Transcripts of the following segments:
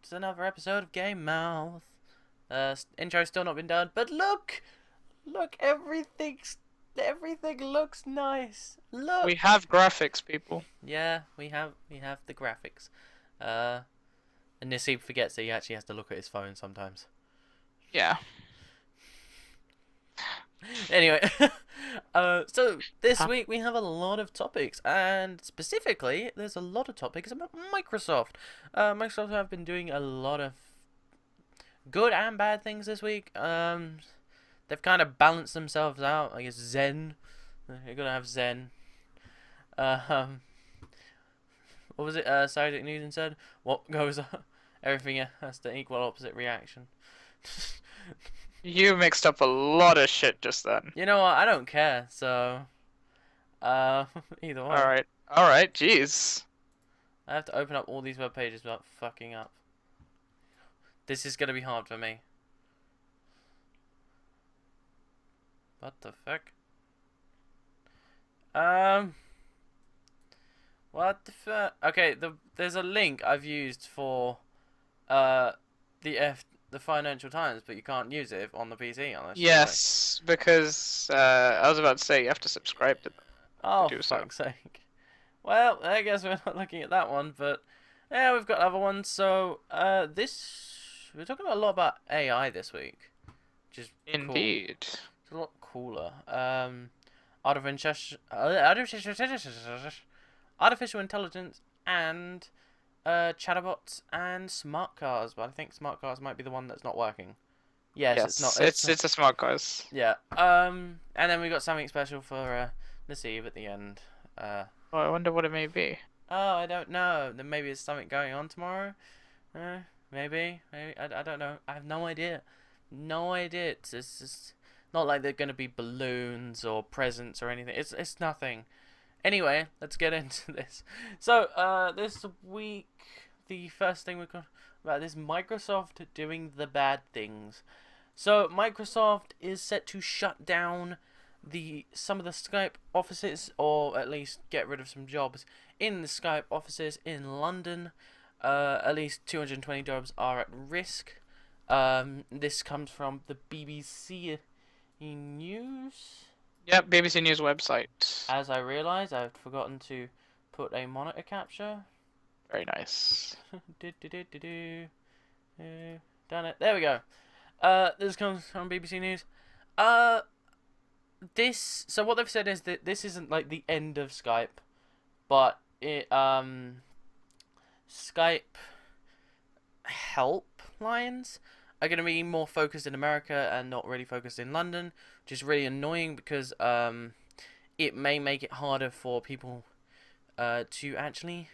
to another episode of GameMouth. Intro's still not been done, but look, everything looks nice. Look. We have graphics, people. Yeah, we have the graphics. And Nasib forgets that he actually has to look at his phone sometimes. Yeah. Anyway, so this week we have a lot of topics, and specifically, there's a lot of topics about Microsoft. Microsoft have been doing a lot of good and bad things this week. They've kind of balanced themselves out. I guess Zen. You're gonna have Zen. What was it? Isaac Newton said, "What goes up, everything has to equal opposite reaction." You mixed up a lot of shit just then. You know what? I don't care. So, either way. Alright, jeez. I have to open up all these web pages without fucking up. This is gonna be hard for me. What the fuck? What the fuck? Okay, there's a link I've used for the Financial Times, but you can't use it on the PC unless. Yes, because I was about to say you have to subscribe to them. Oh, do for so. fuck's sake. Well, I guess we're not looking at that one, but yeah, we've got other ones. So, we're talking a lot about AI this week, which is Indeed. cool. It's a lot cooler. Artificial intelligence and chatterbots and smart cars, but I think smart cars might be the one that's not working. Yes, it's not. It's a smart cars. Yeah. And then we got something special for Nasib at the end. Oh, I wonder what it may be. Oh, I don't know. Then maybe there's something going on tomorrow. Maybe. I don't know. I have no idea. No idea. It's just not like they're gonna be balloons or presents or anything. It's nothing. Anyway, let's get into this. So, this week, the first thing we're going about is Microsoft doing the bad things. So, Microsoft is set to shut down some of the Skype offices, or at least get rid of some jobs in the Skype offices in London. At least 220 jobs are at risk. This comes from the BBC News. Yep, BBC News website. As I realised, I've forgotten to put a monitor capture. Very nice. Done it. There we go. This comes from BBC News. So what they've said is that this isn't like the end of Skype, but Skype helplines are going to be more focused in America and not really focused in London, which is really annoying because it may make it harder for people to actually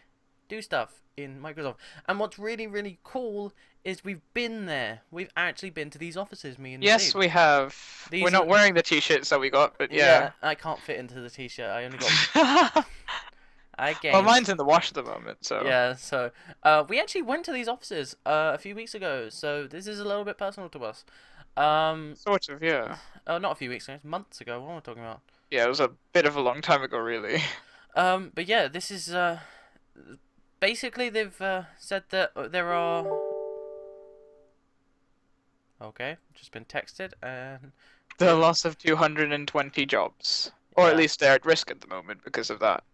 do stuff in Microsoft. And what's really, really cool is we've been there. We've actually been to these offices, me and Yes, Steve. we have. We're not wearing the t-shirts that we got, but yeah. I can't fit into the t-shirt. I only got... Well, mine's in the wash at the moment, so... Yeah, so... we actually went to these offices a few weeks ago, so this is a little bit personal to us. Sort of, yeah. Not a few weeks ago, months ago, what am I talking about? Yeah, it was a bit of a long time ago, really. But yeah, this is, basically they've, said that there are... Okay, just been texted, and... The loss of 220 jobs. Or at least they're at risk at the moment because of that.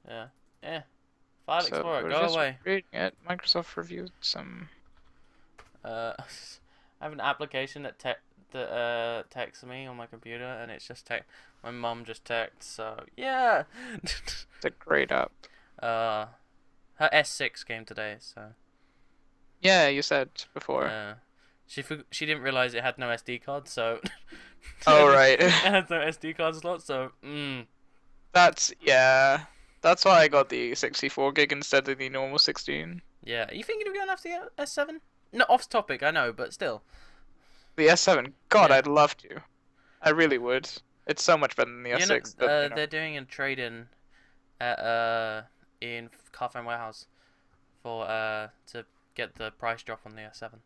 Yeah. File Explorer, go away. Reading it. Microsoft reviewed some... I have an application that texts me on my computer, and it's just my mum just texts, so yeah. It's a great app. Her S6 came today, so... Yeah, you said before. She didn't realize it had no SD card, so... Oh, right. It has no SD card slot, so... That's why I got the 64 gig instead of the normal 16. Yeah, are you thinking of going after the S7? No, off topic, I know, but still. The S7? God, Yeah. I'd love to. I really would. It's so much better than the S6. They're doing a trade-in in Carphone Warehouse for to get the price drop on the S7.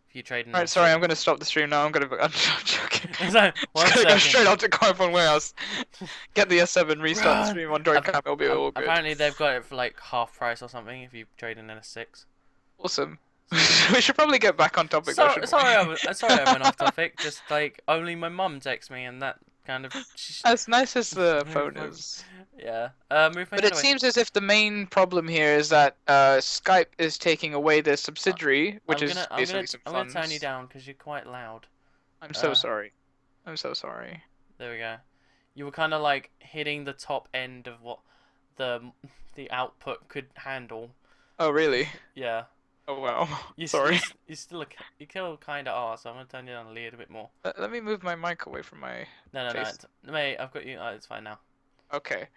If you trade in... Right, sorry, I'm going to stop the stream now. I'm joking. So, I'm going to go straight out to Carphone Warehouse. Get the S7, restart the stream on Droid Cam, it'll be all good. Apparently they've got it for like half price or something if you trade in an S6. Awesome. We should probably get back on topic, though, shouldn't we? Sorry, I went off topic. Just like only my mum texts me, and that kind of As nice as the phone fuck. is. Yeah. Move my But head it away. seems as if the main problem here is that Skype is taking away their Uh, subsidiary, which is basically some I'm gonna turn you funds. down because you're quite loud. I'm so Uh, sorry. I'm so sorry. there we go. You were kind of like hitting the top end of what the the output could handle. Oh, really? Yeah. Oh, wow. You Sorry. you still you kill kind of are, so I'm gonna turn you down a little bit more. Let me move my mic away from my No, face. mate, I've got you. It's fine now. Okay.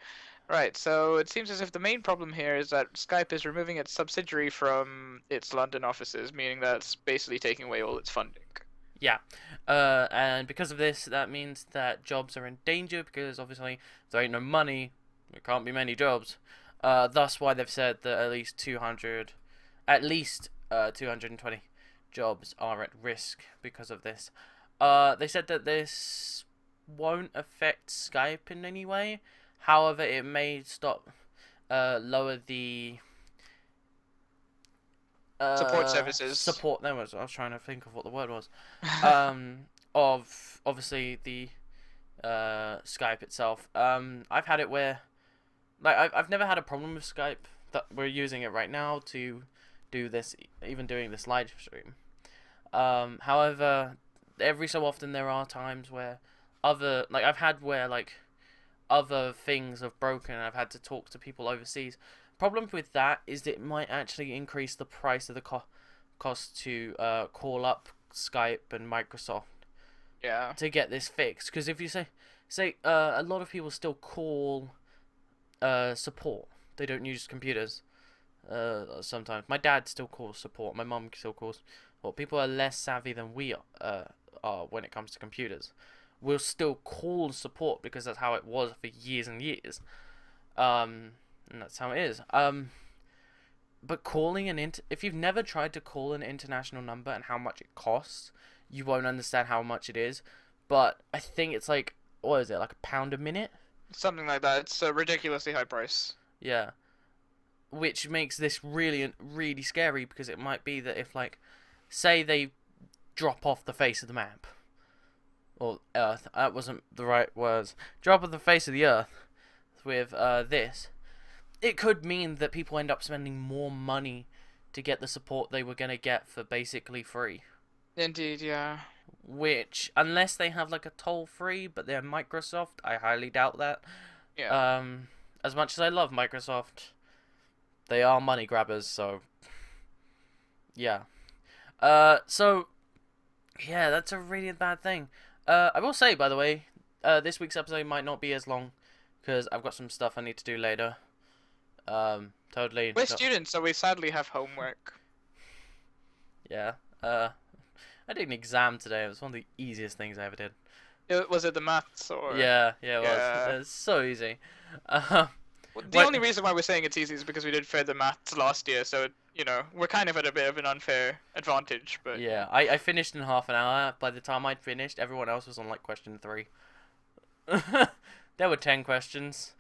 Right, so it seems as if the main problem here is that Skype is removing its subsidiary from its London offices, meaning that it's basically taking away all its funding. Yeah. And because of this, that means that jobs are in danger because obviously if there ain't no money, there can't be many jobs. Thus why they've said that at least 220 jobs are at risk because of this. They said that this won't affect Skype in any way. However, it may lower the Support services. support. No, I was trying to think of what the word was. Of obviously the Skype itself. I've had it where, like, I've never had a problem with Skype. That we're using it right now to do this, even doing this live stream. However, every so often there are times where I've had where like other things have broken and I've had to talk to people overseas. Problem with that is that it might actually increase the price of the cost to call up Skype and Microsoft Yeah. to get this fixed. Because if you say a lot of people still call support, they don't use computers. Sometimes my dad still calls support. My mum still calls. Well, people are less savvy than we are when it comes to computers. We'll still call support because that's how it was for years and years. And that's how it is. But calling if you've never tried to call an international number and how much it costs, you won't understand how much it is. But I think it's like, what is it, like £1 a minute? Something like that. It's a ridiculously high price. Yeah. Which makes this really, really scary because it might be that if, like, say they drop off the face of the map, or Earth, that wasn't the right words, drop off the face of the Earth with this, it could mean that people end up spending more money to get the support they were going to get for basically free. Indeed, yeah. Which, unless they have like a toll free, but they're Microsoft, I highly doubt that. Yeah. As much as I love Microsoft, they are money grabbers, so yeah. So yeah, that's a really bad thing. I will say, by the way, this week's episode might not be as long because I've got some stuff I need to do later. Totally. We're students, so we sadly have homework. Yeah. I did an exam today. It was one of the easiest things I ever did. Was it the maths or? Yeah, it was. Yeah. It's so easy. Well, the only reason why we're saying it's easy is because we did further maths last year, so we're kind of at a bit of an unfair advantage. But yeah, I finished in half an hour. By the time I'd finished, everyone else was on like question 3. There were 10 questions.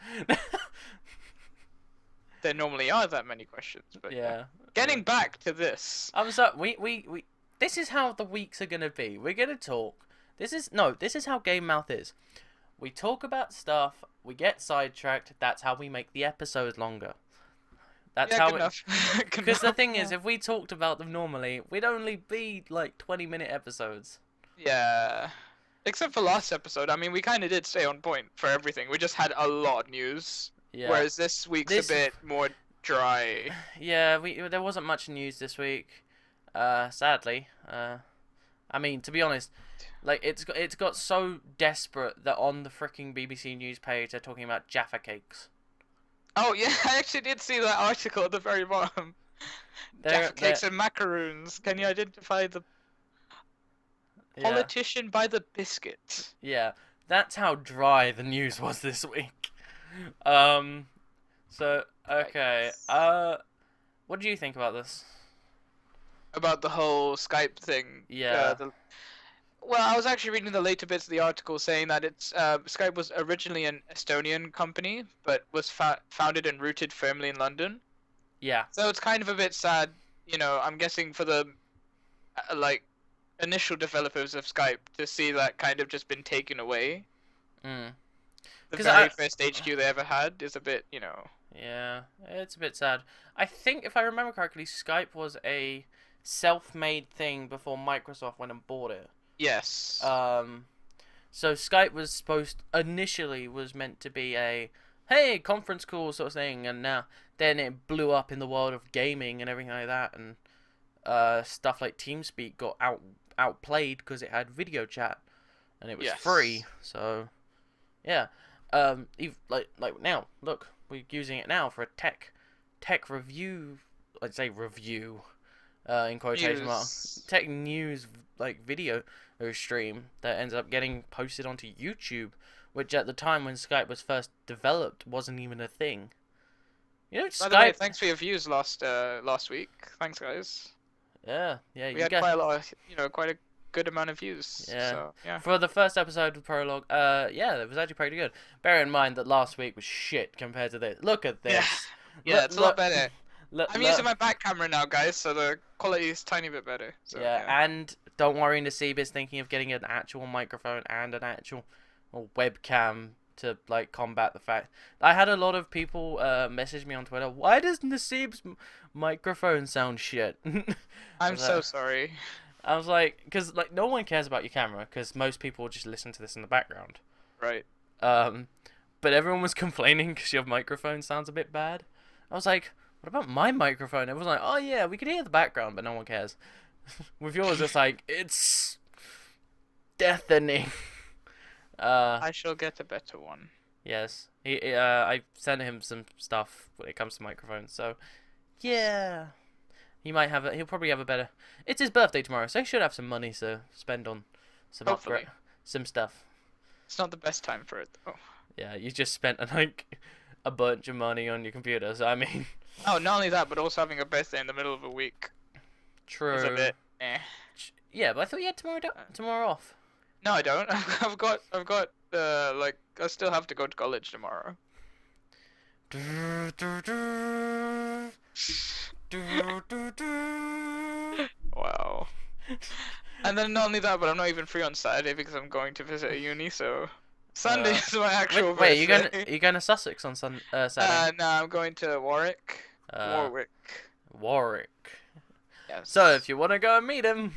there normally are that many questions. But Yeah. Getting back to this. I'm sorry. We. This is how the weeks are gonna be. We're gonna talk. This is how GameMouth is. We talk about stuff. We get sidetracked. That's how we make the episodes longer. That's how good enough. Good Because the enough. thing is, if we talked about them normally, we'd only be like 20-minute episodes. Yeah. Except for last episode, I mean, we kind of did stay on point for everything. We just had a lot of news. Yeah. Whereas this week's a bit more dry. Yeah, there wasn't much news this week. Sadly. I mean, to be honest, like it's got so desperate that on the freaking BBC News page they're talking about Jaffa cakes. Oh yeah, I actually did see that article at the very bottom. Jaffa cakes and macaroons. Can you identify the politician by the biscuit? Yeah, that's how dry the news was this week. So okay. What do you think about this? About the whole Skype thing. Yeah. Well, I was actually reading the later bits of the article saying that it's Skype was originally an Estonian company, but was founded and rooted firmly in London. Yeah. So it's kind of a bit sad I'm guessing for the like initial developers of Skype to see that kind of just been taken away. Mm. The 'Cause very first HQ they ever had is a bit, yeah, it's a bit sad. I think if I remember correctly, Skype was a self-made thing before Microsoft went and bought it. Yes. Um, so Skype was initially was meant to be a hey conference call sort of thing, and now then it blew up in the world of gaming and everything like that, and stuff like TeamSpeak got outplayed because it had video chat and it was free. So yeah, like now look, we're using it now for a tech review. I'd say review, in quotation marks, tech news like video stream that ends up getting posted onto YouTube, which at the time when Skype was first developed wasn't even a thing. By Skype. the way, thanks for your views last week. Thanks, guys. Yeah, we had quite a lot, quite a good amount of views. Yeah. So, yeah. For the first episode of Prologue, yeah, it was actually pretty good. Bear in mind that last week was shit compared to this. Look at this. Yeah, it's a lot better. I'm using my back camera now, guys, so the quality is a tiny bit better. So, yeah, and don't worry, Nasib is thinking of getting an actual microphone and an actual webcam to like combat the fact. I had a lot of people message me on Twitter. Why does Nasib's microphone sound shit? I'm so sorry. I was like, because like no one cares about your camera, because most people just listen to this in the background. Right. But everyone was complaining because your microphone sounds a bit bad. I was like, what about my microphone? Everyone's like, oh yeah, we can hear the background, but no one cares. With yours, it's like, it's deafening. I shall get a better one. Yes. I sent him some stuff when it comes to microphones, so yeah. He'll probably have a better. It's his birthday tomorrow, so he should have some money to spend on some stuff. It's not the best time for it though. Yeah, you just spent like a bunch of money on your computer, so I mean. Oh, not only that, but also having a birthday in the middle of a week. True. Is a bit. Yeah, but I thought you had tomorrow off. No, I don't. I've got like I still have to go to college tomorrow. Wow. And then not only that, but I'm not even free on Saturday because I'm going to visit a uni. So Sunday is my actual birthday. Wait, you going to Sussex on Saturday? No, I'm going to Warwick. Warwick. Yes. So if you want to go and meet him,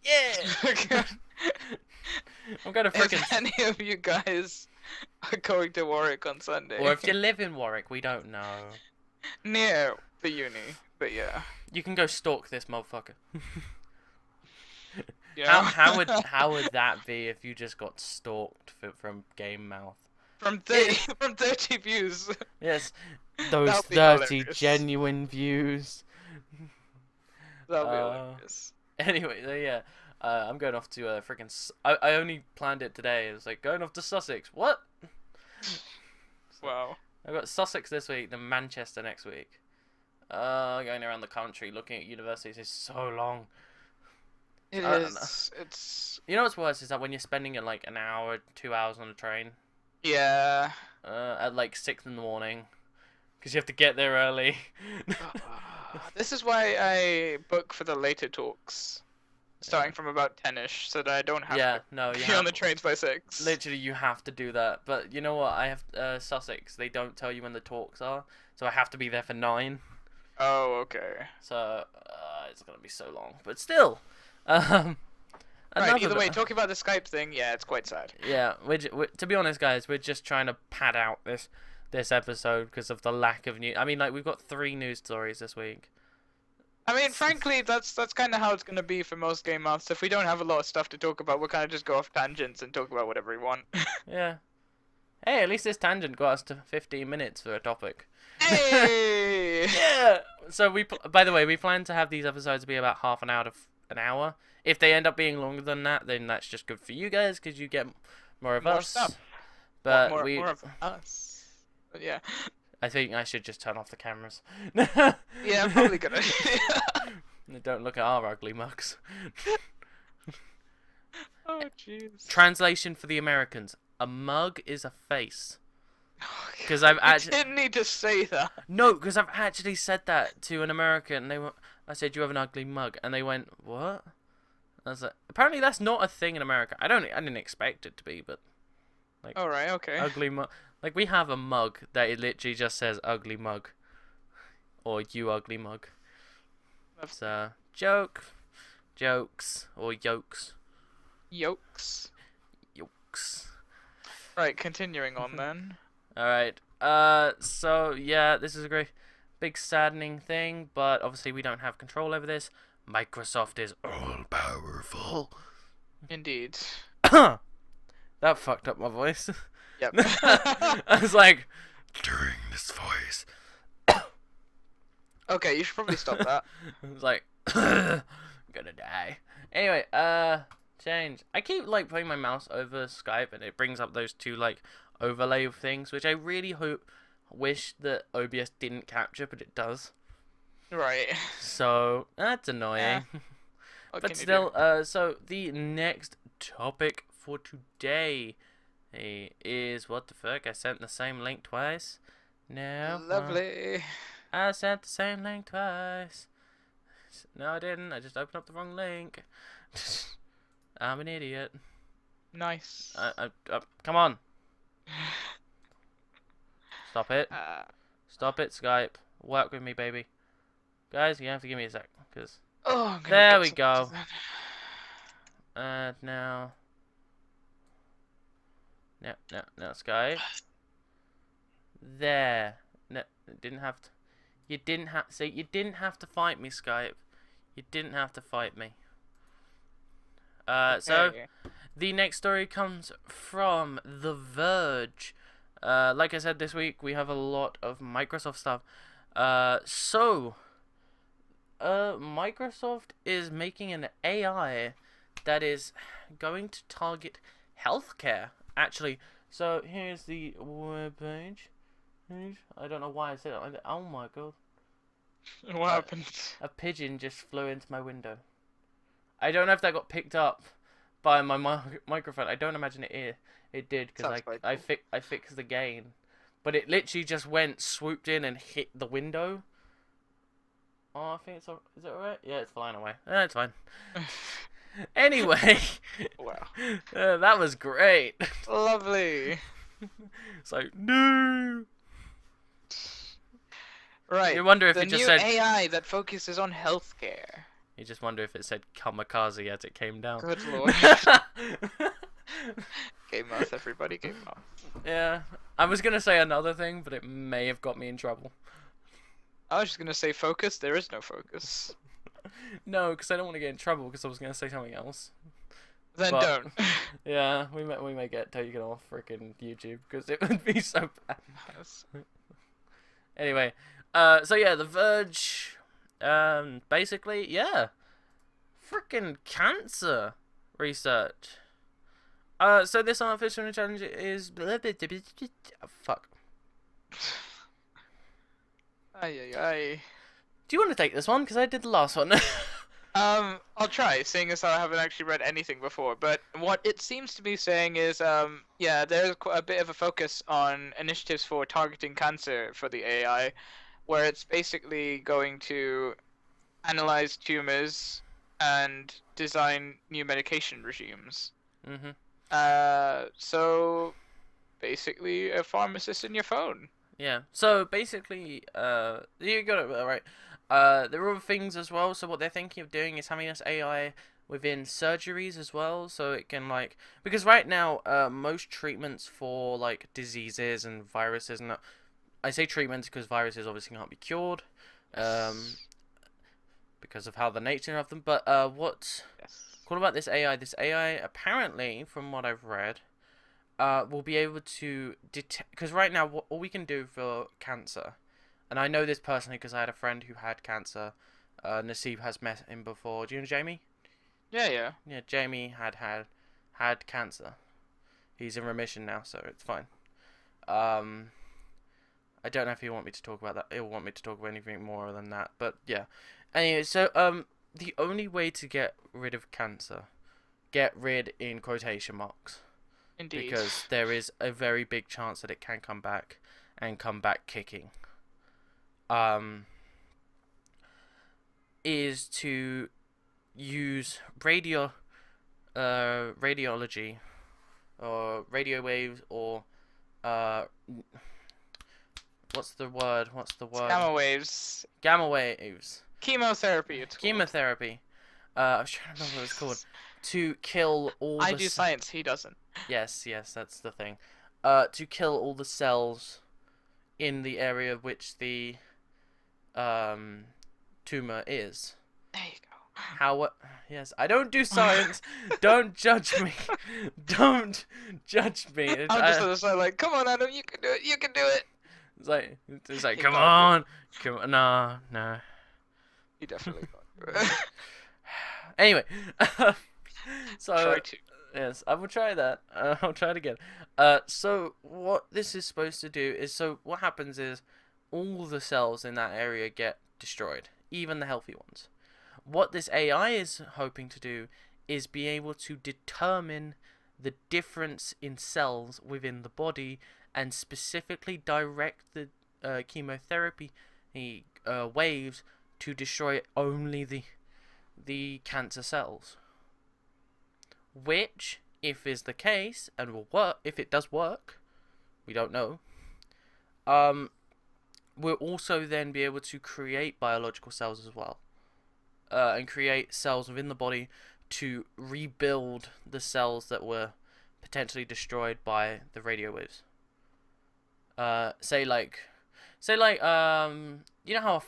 yeah. I'm gonna freaking. If any of you guys are going to Warwick on Sunday, or if you live in Warwick, we don't know. Near the uni, but yeah. You can go stalk this motherfucker. Yeah. How would that be if you just got stalked from GameMouth? From 30 views. Yes, those 30 hilarious. Genuine views. That'll be hilarious. Anyway, so yeah. I'm going off to freaking. I only planned it today. It was like going off to Sussex. What? Wow. I've got Sussex this week, then Manchester next week. Going around the country looking at universities is so long. It is. It's. You know what's worse is that when you're spending it like an hour, 2 hours on a train. Yeah. At like 6 in the morning, because you have to get there early. This is why I book for the later talks. Starting from about 10ish, so that I don't have to be on the trains by 6. Literally, you have to do that. But you know what? I have Sussex. They don't tell you when the talks are, so I have to be there for 9. Oh, okay. So it's gonna be so long, but still. Right. Either way, talking about the Skype thing, yeah, it's quite sad. Yeah. To be honest, guys, we're just trying to pad out this episode because of the lack of news. I mean, like we've got 3 news stories this week. I mean, frankly, that's kind of how it's gonna be for most GameMouths. If we don't have a lot of stuff to talk about, we'll kind of just go off tangents and talk about whatever we want. Yeah. Hey, at least this tangent got us to 15 minutes for a topic. Hey! Yeah. So by the way, we plan to have these episodes be about half an hour to an hour. If they end up being longer than that, then that's just good for you guys because you get more of us. Stuff. But more of us. But yeah. I think I should just turn off the cameras. Yeah, probably good idea. Don't look at our ugly mugs. Oh, jeez. Translation for the Americans. A mug is a face. Because I didn't need to say that. No, because I've actually said that to an American. And I said, you have an ugly mug. And they went, what? I was like, apparently that's not a thing in America. I didn't expect it to be, but like, All right. Okay. ugly mug. Like, we have a mug that it literally just says ugly mug. Or you ugly mug. It's jokes, or yokes. Yolks. Yokes. Right. Continuing on then. Alright, so, yeah, this is a great, big saddening thing, but obviously we don't have control over this. Microsoft is all-powerful. Indeed. That fucked up my voice. Yep. I was like, during this voice. Okay, you should probably stop that. I was like, I'm gonna die. Anyway, change. I keep, like, putting my mouse over Skype, and it brings up those two, like, overlay things, which I really wish that OBS didn't capture, but it does. Right. So, that's annoying. But still, so the next topic for today is, what the fuck, I sent the same link twice. No. Lovely. I sent the same link twice. No, I didn't. I just opened up the wrong link. I'm an idiot. Nice. Come on. Stop it. Stop it, Skype. Work with me, baby. Guys, you have to give me a sec, because... Oh, there we go. Now... No, Skype. There. No, it didn't have to... You didn't have to fight me, Skype. You didn't have to fight me. So, the next story comes from The Verge. Like I said, this week we have a lot of Microsoft stuff. Microsoft is making an AI that is going to target healthcare, actually. So, here's the webpage. I don't know why I said it like that. Oh my god. What happened? A pigeon just flew into my window. I don't know if that got picked up by my microphone. I don't imagine it did, because I fixed the gain. But it literally just swooped in and hit the window. Oh, I think it's all, is it alright? Yeah, it's flying away. It's fine. Anyway. Wow. That was great. Lovely. It's like, no. Right. You wonder if the it just new said AI that focuses on healthcare. You just wonder if it said kamikaze as it came down. Good lord. GameMouth, everybody, GameMouth. Yeah. I was gonna say another thing, but it may have got me in trouble. I was just gonna say focus. There is no focus. No, because I don't want to get in trouble, because I was gonna say something else. Then But- don't. Yeah, we may get taken off freaking YouTube, because it would be so bad. Anyway, so yeah, The Verge, basically, yeah, freaking cancer research. So this artificial intelligence is fuck. Ay. Do you want to take this one? Because I did the last one. I'll try, seeing as how I haven't actually read anything before. But what it seems to be saying is, yeah, there's quite a bit of a focus on initiatives for targeting cancer for the AI, where it's basically going to analyze tumors and design new medication regimes. Mhm. So basically a pharmacist in your phone. Yeah. So basically, you got it right. There are other things as well. So what they're thinking of doing is having this AI within surgeries as well, so it can because right now, most treatments for like diseases and viruses, and I say treatments because viruses obviously can't be cured, because of how the nature of them. But what's cool about this AI? This AI apparently, from what I've read, will be able to detect. Because right now, all we can do for cancer, and I know this personally because I had a friend who had cancer. Nasib has met him before. Do you know Jamie? Yeah. Yeah, Jamie had cancer. He's in remission now, so it's fine. I don't know if he'll want me to talk about that. He'll want me to talk about anything more than that, but yeah. Anyway, so the only way to get rid of cancer, get rid in quotation marks, Indeed. because there is a very big chance that it can come back and come back kicking. is to use radiology or radio waves or what's the word? Gamma waves. Gamma waves. Chemotherapy. It's called. Chemotherapy. I was trying to remember what it's called. To kill all I do science. He doesn't. Yes, that's the thing. To kill all the cells in the area which the tumor is. There you go. How? Yes, I don't do science. Don't judge me. Don't judge me. I'm just on the side like, come on, Adam, you can do it. You can do it. It's like, come on. No. You definitely got Anyway, so Try to. yes, I will try that. I'll try it again. So what this is supposed to do is, so what happens is all the cells in that area get destroyed, even the healthy ones. What this AI is hoping to do is be able to determine the difference in cells within the body and specifically direct the chemotherapy waves to destroy only the cancer cells. Which, if is the case, and will work, if it does work, we don't know, we'll also then be able to create biological cells as well. And create cells within the body to rebuild the cells that were potentially destroyed by the radio waves. Say like, you know how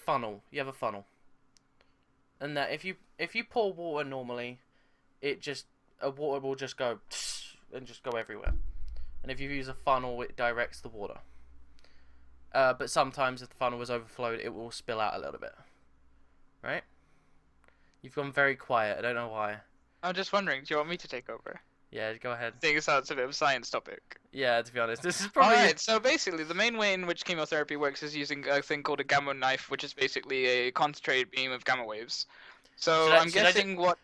you have a funnel, and that if you pour water normally, water will just go and just go everywhere, and if you use a funnel, it directs the water. But sometimes if the funnel is overflowed, it will spill out a little bit, right? You've gone very quiet. I don't know why. I'm just wondering, do you want me to take over? Yeah, go ahead. Seeing as how it's a bit of a science topic. Yeah, to be honest, this is probably... Alright, so basically, the main way in which chemotherapy works is using a thing called a gamma knife, which is basically a concentrated beam of gamma waves. So I'm guessing what?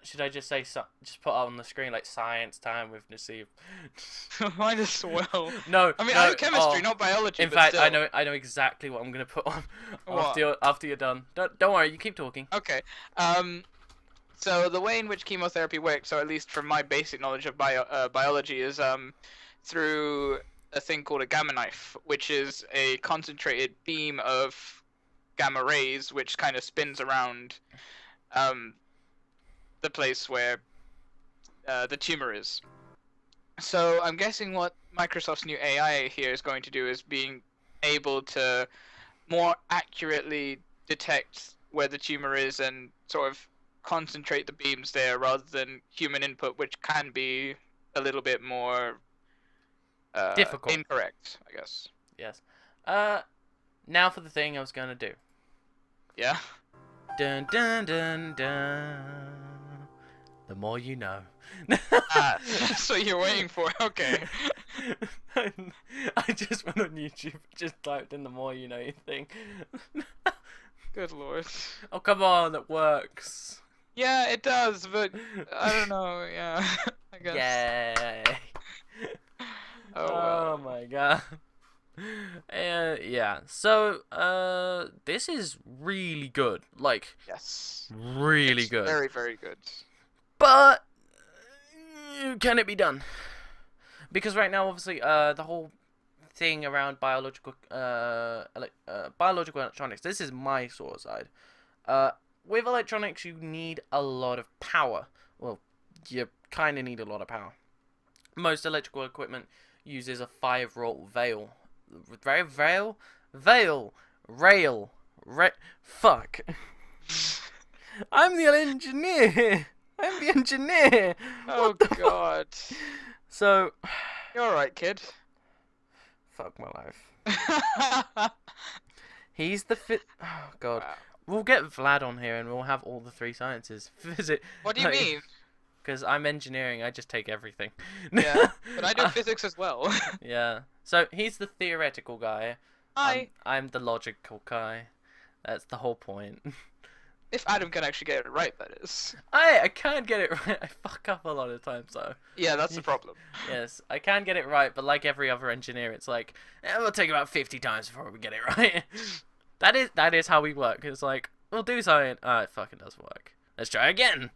Should I just say just put on the screen like science time with Nasib? Might as well. No. I mean, I have chemistry, not biology. In fact, still. I know exactly what I'm gonna put on after you're done. Don't worry, you keep talking. Okay. So the way in which chemotherapy works, or at least from my basic knowledge of biology, is through a thing called a gamma knife, which is a concentrated beam of gamma rays, which kind of spins around the place where the tumor is. So I'm guessing what Microsoft's new AI here is going to do is being able to more accurately detect where the tumor is and sort of concentrate the beams there rather than human input, which can be a little bit more difficult, incorrect, I guess. Yes. Now for the thing I was gonna do. Yeah. Dun dun dun dun. The more you know. That's what you're waiting for. Okay. I just went on YouTube, just typed in the more you know thing. Good lord. Oh come on, that works. Yeah, it does, but I don't know. Yeah, I guess. Yay! Oh my god. Yeah. So, this is really good. Like, yes, really it's good. Very, very good. But can it be done? Because right now, obviously, the whole thing around biological electronics. This is my sort of side. With electronics, you need a lot of power. Well, you kind of need a lot of power. Most electrical equipment uses a 5-volt fuck. I'm the engineer. I'm the engineer. Oh god. So. You're alright, kid. Fuck my life. He's the Oh god. Wow. We'll get Vlad on here and we'll have all the 3 sciences. What do you mean? Because I'm engineering, I just take everything. Yeah, but I do physics as well. Yeah. So he's the theoretical guy. Hi. I'm the logical guy. That's the whole point. If Adam can actually get it right, that is. I can't get it right. I fuck up a lot of times, though. Yeah, that's the problem. Yes, I can get it right, but like every other engineer, it's like, it'll take about 50 times before we get it right. That is how we work. It's like, we'll do something. It fucking doesn't work. Let's try again.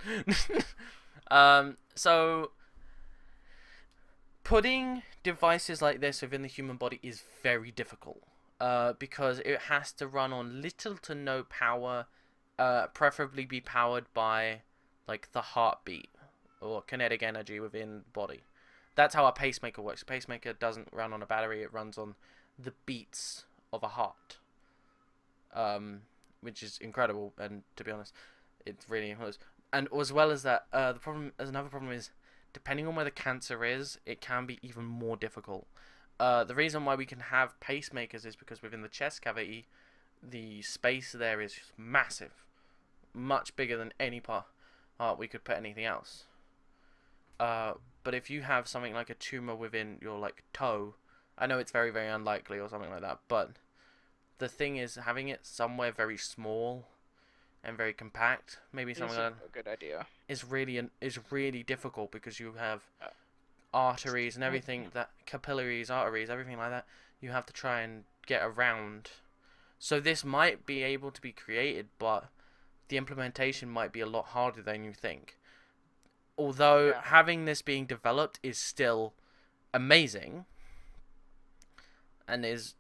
So putting devices like this within the human body is very difficult. Because it has to run on little to no power, preferably be powered by like the heartbeat or kinetic energy within the body. That's how a pacemaker works. A pacemaker doesn't run on a battery; it runs on the beats of a heart, which is incredible. And to be honest, it's really close. And as well as that, another problem is, depending on where the cancer is, it can be even more difficult. The reason why we can have pacemakers is because within the chest cavity, the space there is massive, much bigger than any part we could put anything else. But if you have something like a tumor within your like toe, I know it's very, very unlikely or something like that, but the thing is having it somewhere very small and very compact, maybe something like that, a good idea. is really difficult because you have arteries and everything, that capillaries, arteries, everything like that, you have to try and get around. So this might be able to be created, but the implementation might be a lot harder than you think. Although having this being developed is still amazing, and is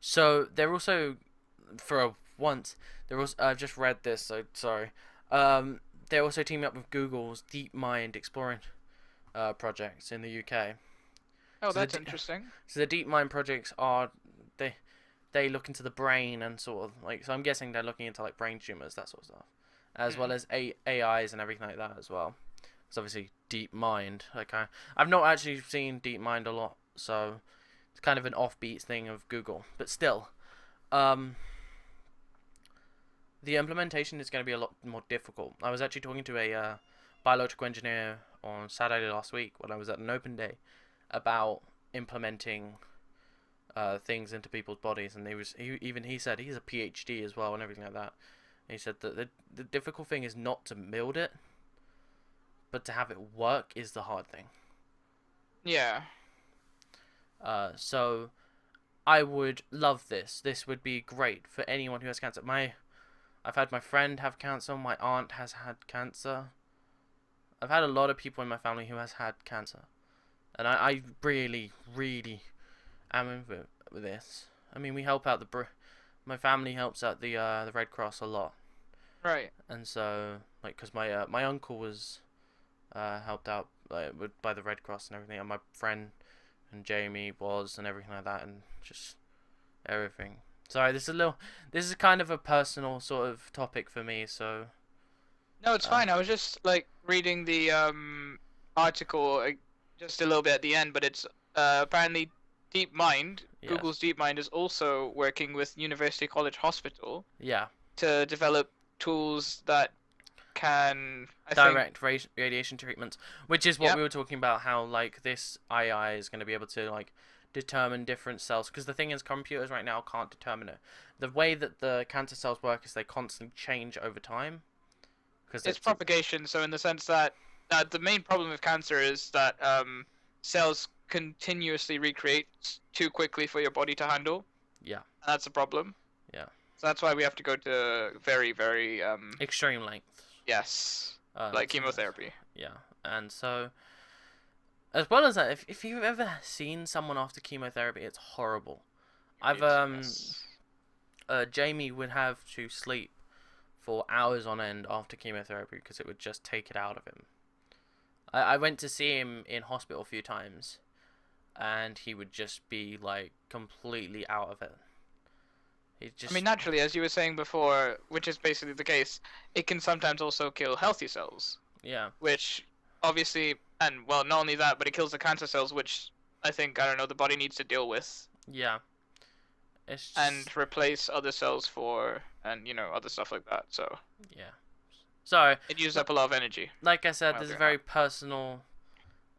so they're also, for once, they're also, I've just read this, so sorry. They're also teaming up with Google's DeepMind exploring projects in the UK. Oh, so that's interesting. So the DeepMind projects are they look into the brain and sort of like, so I'm guessing they're looking into like brain tumors, that sort of stuff, as well as AIs and everything like that as well. It's obviously DeepMind. Okay, I've not actually seen DeepMind a lot, so it's kind of an offbeat thing of Google, but still, the implementation is going to be a lot more difficult. I was actually talking to a biological engineer on Saturday last week when I was at an open day about implementing things into people's bodies, and he said he's a PhD as well and everything like that. And he said that the difficult thing is not to build it, but to have it work is the hard thing. Yeah. So I would love this. This would be great for anyone who has cancer. I've had my friend have cancer. My aunt has had cancer. I've had a lot of people in my family who has had cancer, and I really, really am in with this. I mean, we help out my family helps out the Red Cross a lot. Right. And so, like, cause my uncle was helped out by the Red Cross and everything, and my friend and Jamie was, and everything like that, and just everything. Sorry, this is kind of a personal sort of topic for me, so. No, it's fine. I was just like reading the article just a little bit at the end, but it's apparently DeepMind, Google's DeepMind, is also working with University College Hospital. Yeah. To develop tools that can direct radiation treatments, which is what we were talking about. How like this AI is going to be able to like determine different cells, because the thing is, computers right now can't determine it. The way that the cancer cells work is they constantly change over time. Because it's propagation. So in the sense that the main problem with cancer is that cells continuously recreate too quickly for your body to handle. Yeah. And that's a problem. Yeah. So that's why we have to go to very, very extreme lengths. Yes. Like chemotherapy. Yeah. And so, as well as that, if you've ever seen someone after chemotherapy, it's horrible. Jamie would have to sleep for hours on end after chemotherapy because it would just take it out of him. I went to see him in hospital a few times, and he would just be like completely out of it. I mean, naturally, as you were saying before, which is basically the case, it can sometimes also kill healthy cells. Yeah. Which, obviously, and well, not only that, but it kills the cancer cells, which I think, I don't know, the body needs to deal with. Yeah. And replace other cells for, and, you know, other stuff like that, so. Yeah. So. It uses up a lot of energy. Like I said, this is a very personal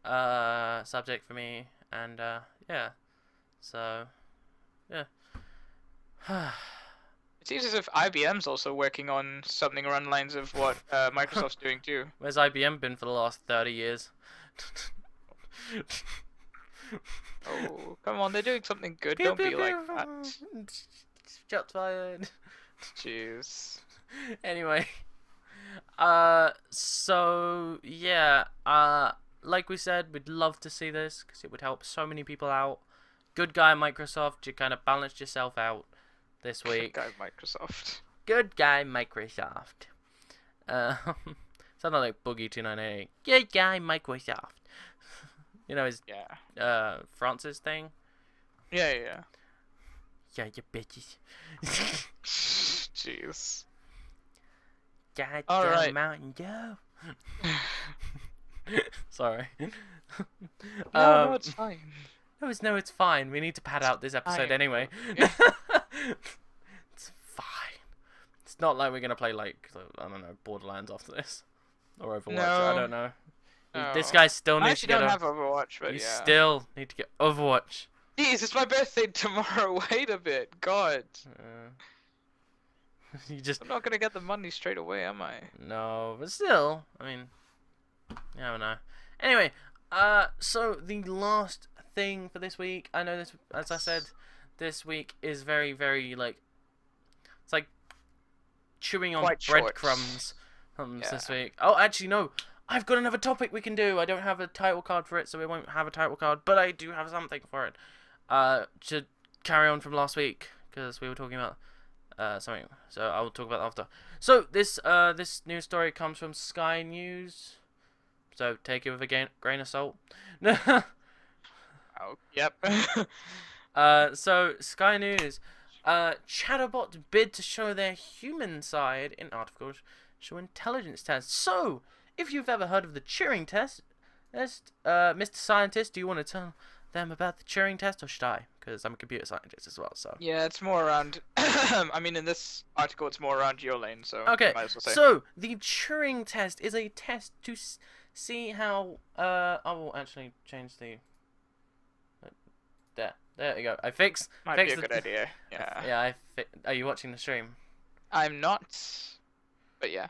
subject for me, and, yeah. So, yeah. It seems as if IBM's also working on something around the lines of what Microsoft's doing too. Where's IBM been for the last 30 years? Oh, come on, they're doing something good. Don't be like that. Shots fired. Jeez. Anyway, so yeah, like we said, we'd love to see this because it would help so many people out. Good guy, Microsoft, you kind of balanced yourself out this week. Guy Microsoft. Good guy, Microsoft. Sounded like Boogie 298. Good guy, Microsoft. You know his Francis thing. Yeah. Yeah, you bitches. Jeez. Goddamn Alright. Mountain Dew. Sorry. No, it's fine. No, it's fine. We need to pad out this episode anyway. Yeah. It's fine. It's not like we're gonna play like I don't know Borderlands after this or Overwatch. I don't know. No. This guy still I needs to actually get. don't have Overwatch, but You yeah. still need to get Overwatch. Jeez, it's my birthday tomorrow. Wait a bit. God. You just I'm not gonna get the money straight away, am I? no, but still, I mean, you never know. Anyway, so the last thing for this week, I know this, as I said, this week is very, very like, it's like chewing on Quite short. breadcrumbs this week. Oh, actually, no, I've got another topic we can do. I don't have a title card for it, so we won't have a title card, but I do have something for it. To carry on from last week, because we were talking about something, so I'll talk about that after. So this news story comes from Sky News, so take it with a grain of salt. Oh, yep. So Sky News, chatterbots bid to show their human side in artificial intelligence test. So if you've ever heard of the Turing test, Mr. Scientist, do you want to tell them about the Turing test, or should I? Because I'm a computer scientist as well, so. Yeah, it's more around. I mean, in this article, it's more around your lane, so. Okay, Might as well say. so the Turing test is a test to see how. I will actually change the. There you go. I fixed. Might be a good idea. Yeah. Yeah, are you watching the stream? I'm not. But yeah.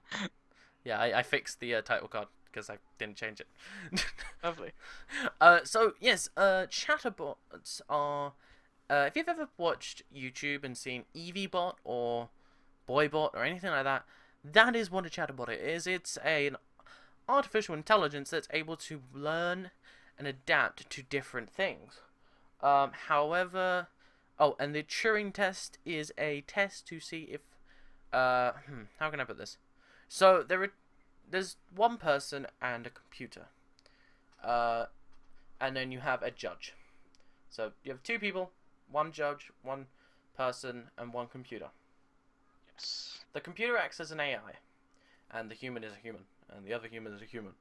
Yeah, I fixed the title card because I didn't change it. Lovely. So yes, chatterbots are. If you've ever watched YouTube and seen EeveeBot or BoyBot or anything like that, that is what a chatterbot is. It's an artificial intelligence that's able to learn and adapt to different things. However, and the Turing test is a test to see if, how can I put this? So there's one person and a computer, and then you have a judge. So you have two people, one judge, one person, and one computer. Yes. The computer acts as an AI, and the human is a human, and the other human is a human.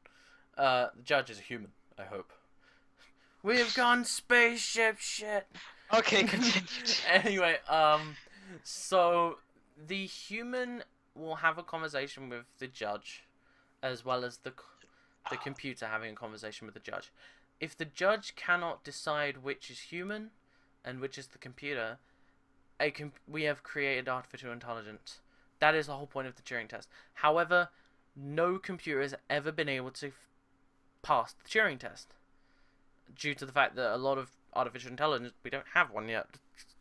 The judge is a human, I hope. We've gone spaceship shit. Okay, continue. Anyway, so the human will have a conversation with the judge, as well as the computer having a conversation with the judge. If the judge cannot decide which is human and which is the computer, we have created artificial intelligence. That is the whole point of the Turing test. However, no computer has ever been able to pass the Turing test, due to the fact that a lot of artificial intelligence, we don't have one yet.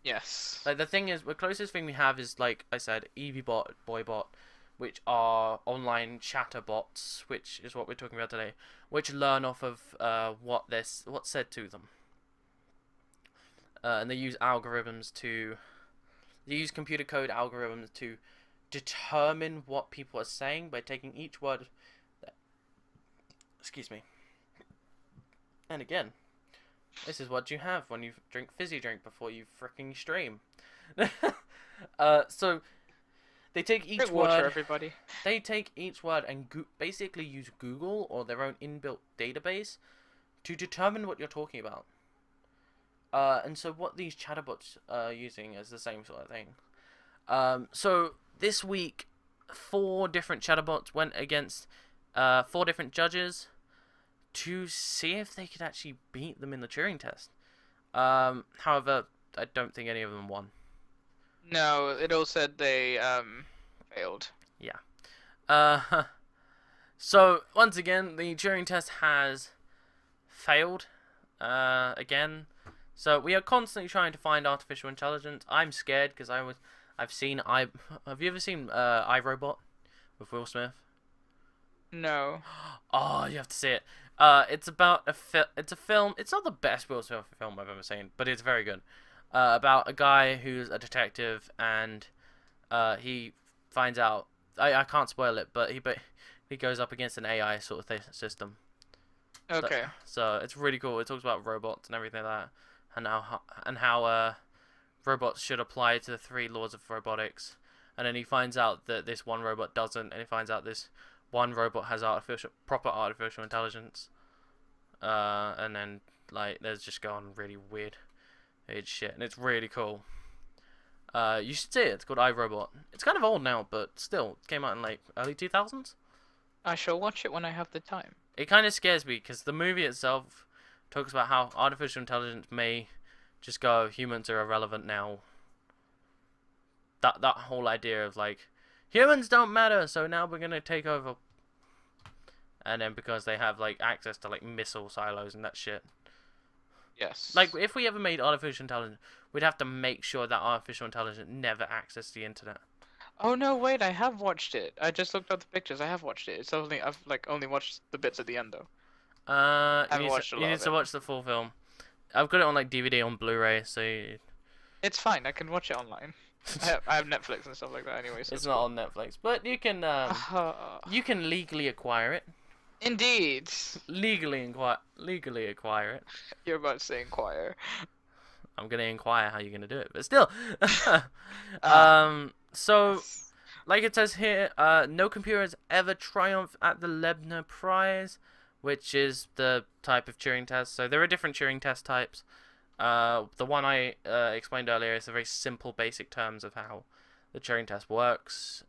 Yes. Like, the thing is, the closest thing we have is, like I said, EeveeBot, BoyBot, which are online chatterbots, which is what we're talking about today, which learn off of what's said to them. And they use computer code algorithms to determine what people are saying by taking each word. Excuse me. And again, this is what you have when you drink fizzy drink before you fricking stream. So they take each Drink word. water, everybody. They take each word and basically use Google or their own inbuilt database to determine what you're talking about. And so what these chatterbots are using is the same sort of thing. So this week, 4 different chatterbots went against 4 different judges to see if they could actually beat them in the Turing test. However, I don't think any of them won. No, it all said they failed. Yeah. So once again, the Turing test has failed. Again. So we are constantly trying to find artificial intelligence. I'm scared because I've seen Have you ever seen iRobot with Will Smith? No. Oh, you have to see it. It's about it's a film. It's not the best Will Smith film I've ever seen, but it's very good. About a guy who's a detective, and he finds out. I can't spoil it, but he goes up against an AI sort of system. Okay. So it's really cool. It talks about robots and everything like that, and how robots should apply to the three laws of robotics. And then he finds out that this one robot doesn't, and he finds out this one robot has proper artificial intelligence. And then like there's just going really weird shit, and it's really cool. You should see it. It's called iRobot. It's kind of old now, but still, it came out in like early 2000s. I shall watch it when I have the time. It kind of scares me because the movie itself talks about how artificial intelligence may just go, humans are irrelevant now. That whole idea of like, humans don't matter, so now we're gonna take over. And then because they have like access to like missile silos and that shit. Yes. Like if we ever made artificial intelligence, we'd have to make sure that artificial intelligence never accessed the internet. Oh no, wait! I have watched it. I just looked at the pictures. I have watched it. I've like only watched the bits at the end though. You need to watch the full film. I've got it on like DVD on Blu-ray, so It's fine. I can watch it online. I have Netflix and stuff like that anyway. So it's not on Netflix, but you can legally acquire it. Indeed. Legally acquire it. You're about to say inquire. I'm gonna inquire how you're gonna do it, but still. So, like it says here, no computer has ever triumphed at the Lebner Prize, which is the type of Turing test. So there are different Turing test types. The one I explained earlier is a very simple, basic terms of how the Turing test works.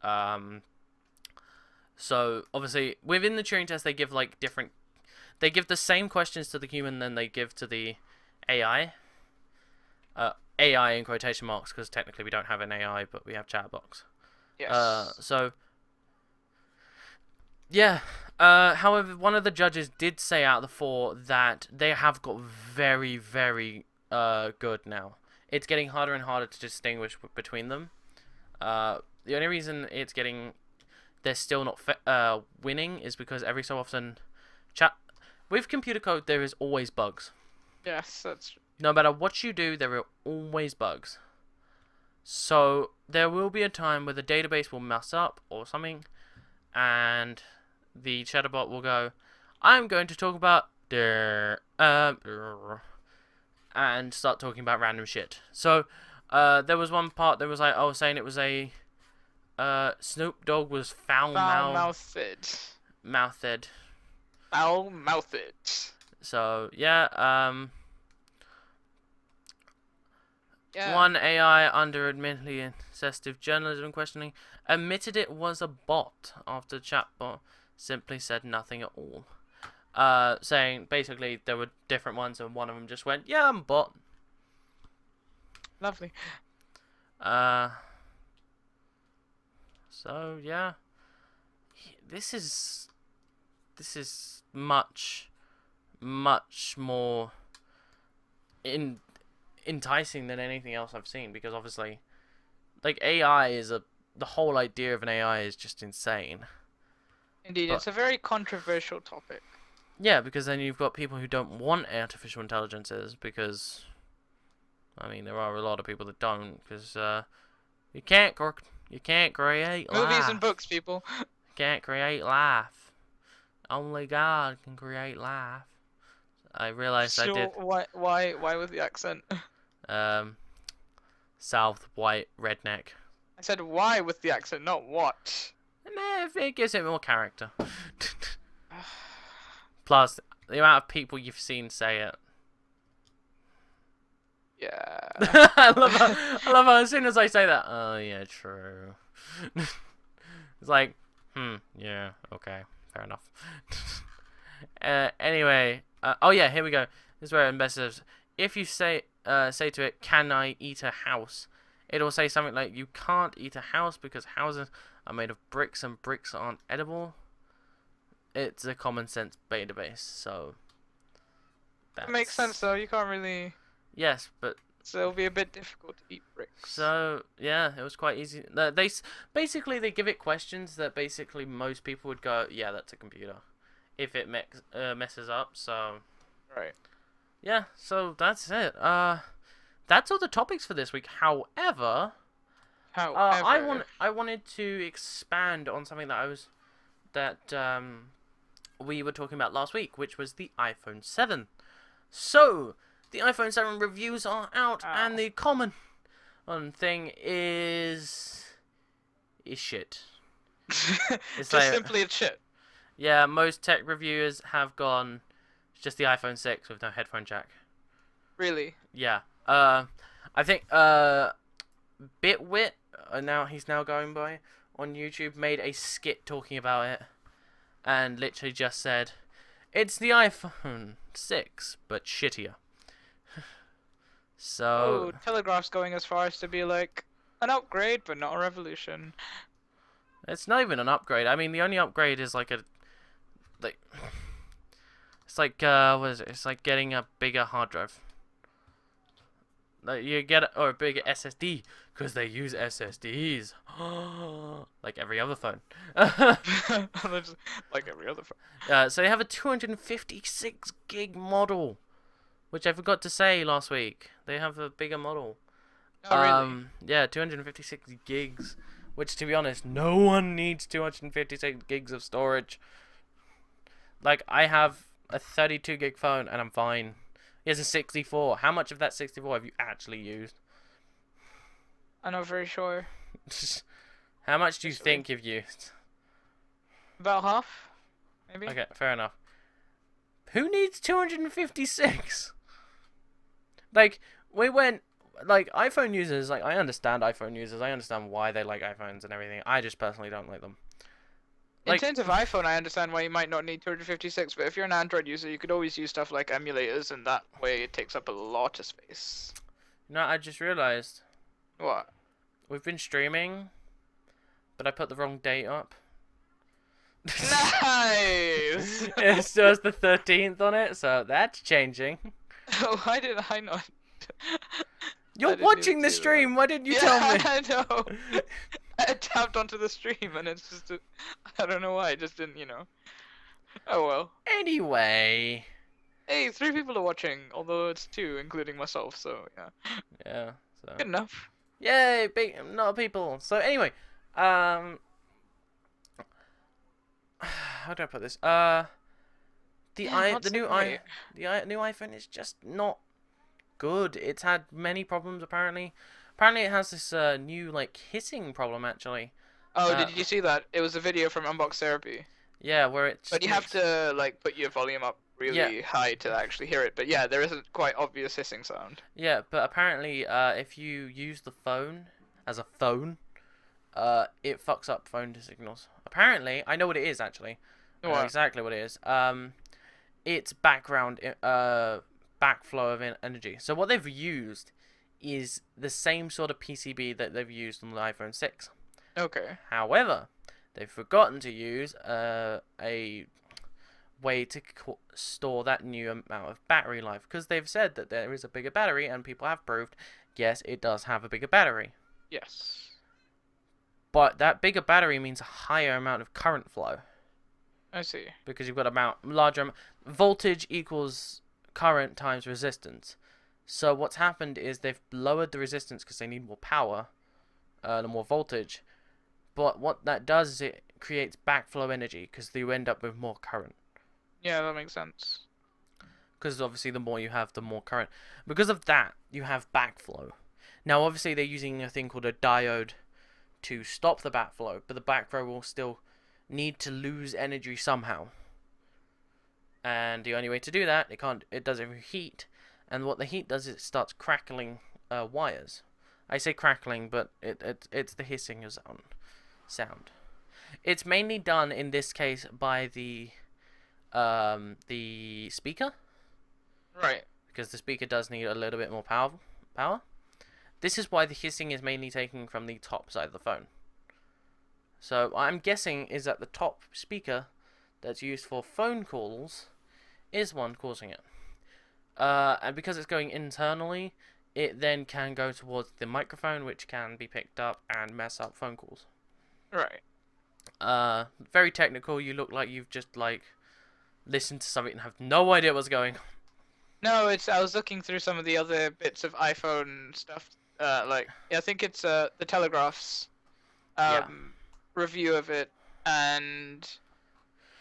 So obviously within the Turing test, they give like different. They give the same questions to the human than they give to the AI. AI in quotation marks, because technically we don't have an AI, but we have chatbox. Yes. So yeah. However, one of the judges did say out of the four that they have got very, very good now. It's getting harder and harder to distinguish between them. The only reason they're still not winning is because every so often, with computer code there is always bugs. Yes, that's true. No matter what you do, there are always bugs. So there will be a time where the database will mess up or something, and the chatbot will go, "I'm going to talk about and start talking about random shit." So there was one part that was like I was saying it was a Snoop Dogg was Foul-mouthed. Foul-mouthed. So yeah, Yeah. one AI under admittedly incisive journalism questioning admitted it was a bot after the chatbot simply said nothing at all. Saying basically there were different ones and one of them just went, "Yeah, I'm a bot." Lovely. So yeah, this is much more enticing than anything else I've seen, because obviously, like AI the whole idea of an AI is just insane. Indeed, it's a very controversial topic. Yeah, because then you've got people who don't want artificial intelligences, because I mean there are a lot of people that don't, because you can't create Movies life. and books, people. Can't create life. Only God can create life. I realized I did. Why with the accent? South white redneck. I said why with the accent, not what. It gives it more character. Plus, the amount of people you've seen say it. Yeah. I love how as soon as I say that, oh yeah, true. It's like, yeah, okay, fair enough. Anyway, oh yeah, here we go. This is where it messes. If you say to it, "Can I eat a house?" it'll say something like, "You can't eat a house because houses are made of bricks and bricks aren't edible." It's a common sense database, so That makes sense though. You can't really. Yes, but so it'll be a bit difficult to eat bricks. So yeah, it was quite easy. Basically they give it questions that basically most people would go, yeah, that's a computer, if it messes up. So Right. yeah, so that's it. That's all the topics for this week. However, However, I wanted to expand on something that we were talking about last week, which was the iPhone 7. So the iPhone 7 reviews are out, and the common thing is shit. just like- simply it's shit. Yeah, most tech reviewers have gone, it's just the iPhone 6 with no headphone jack. Really. Yeah. I think Bitwit, he's now going by on YouTube, made a skit talking about it, and literally just said, it's the iPhone 6 but shittier. So Telegraph's going as far as to be like an upgrade, but not a revolution. it's not even an upgrade. I mean, the only upgrade is like it's like what is it? It's like getting a bigger hard drive. Like you get or a bigger SSD because they use SSDs, like every other phone. Like every other phone. So they have a 256 gig model, which I forgot to say last week. They have a bigger model. Oh, really? Yeah, 256 gigs, which to be honest, no one needs 256 gigs of storage. Like, I have a 32 gig phone and I'm fine. Here's a 64. How much of that 64 have you actually used? I'm not very sure. How much do you Actually. think you've used? About half, maybe. Okay, fair enough. Who needs 256? Like, iPhone users, like, I understand iPhone users. I understand why they like iPhones and everything. I just personally don't like them. In terms of iPhone, I understand why you might not need 256, but if you're an Android user, you could always use stuff like emulators, and that way it takes up a lot of space. No, I just realized What? we've been streaming, but I put the wrong date up. Nice! It still has the 13th on it, so that's changing. Why did I not? You're didn't watching even the see that. stream. Why didn't you Yeah, tell me? I know. I tapped onto the stream, and it's just I don't know why. It just didn't, Oh well. Anyway. Hey, 3 people are watching, although it's 2, including myself. So yeah. Yeah. So. Good enough. Yay, big not people. So anyway, how do I put this? The new iPhone is just not good. It's had many problems apparently. Apparently it has this new like hissing problem actually. Oh, did you see that? It was a video from Unbox Therapy. Yeah, where it's. But you have to like put your volume up really high to actually hear it. But yeah, there is a quite obvious hissing sound. Yeah, but apparently, if you use the phone as a phone, it fucks up phone signals. Apparently, I know what it is actually. I know What? exactly what it is. It's background backflow of energy. So what they've used is the same sort of PCB that they've used on the iPhone 6. Okay. However, they've forgotten to use a way to store that new amount of battery life, because they've said that there is a bigger battery, and people have proved, yes, it does have a bigger battery. Yes. But that bigger battery means a higher amount of current flow, I see. because you've got larger amount. Voltage equals current times resistance. So what's happened is they've lowered the resistance because they need more power, the more voltage. But what that does is it creates backflow energy, because you end up with more current. Yeah, that makes sense. Because obviously the more you have, the more current. Because of that, you have backflow. Now obviously they're using a thing called a diode to stop the backflow, but the backflow will still need to lose energy somehow. And the only way to do that, it does it with heat. And what the heat does is it starts crackling wires. I say crackling, but it's the hissing sound. It's mainly done in this case by the speaker, Right. because the speaker does need a little bit more power. This is why the hissing is mainly taken from the top side of the phone. So what I'm guessing is that the top speaker that's used for phone calls is one causing it. And because it's going internally, it then can go towards the microphone, which can be picked up and mess up phone calls. Right. Very technical. You look like you've just like listened to something and have no idea what's going on. No, I was looking through some of the other bits of iPhone stuff. I think it's the Telegraph's review of it, and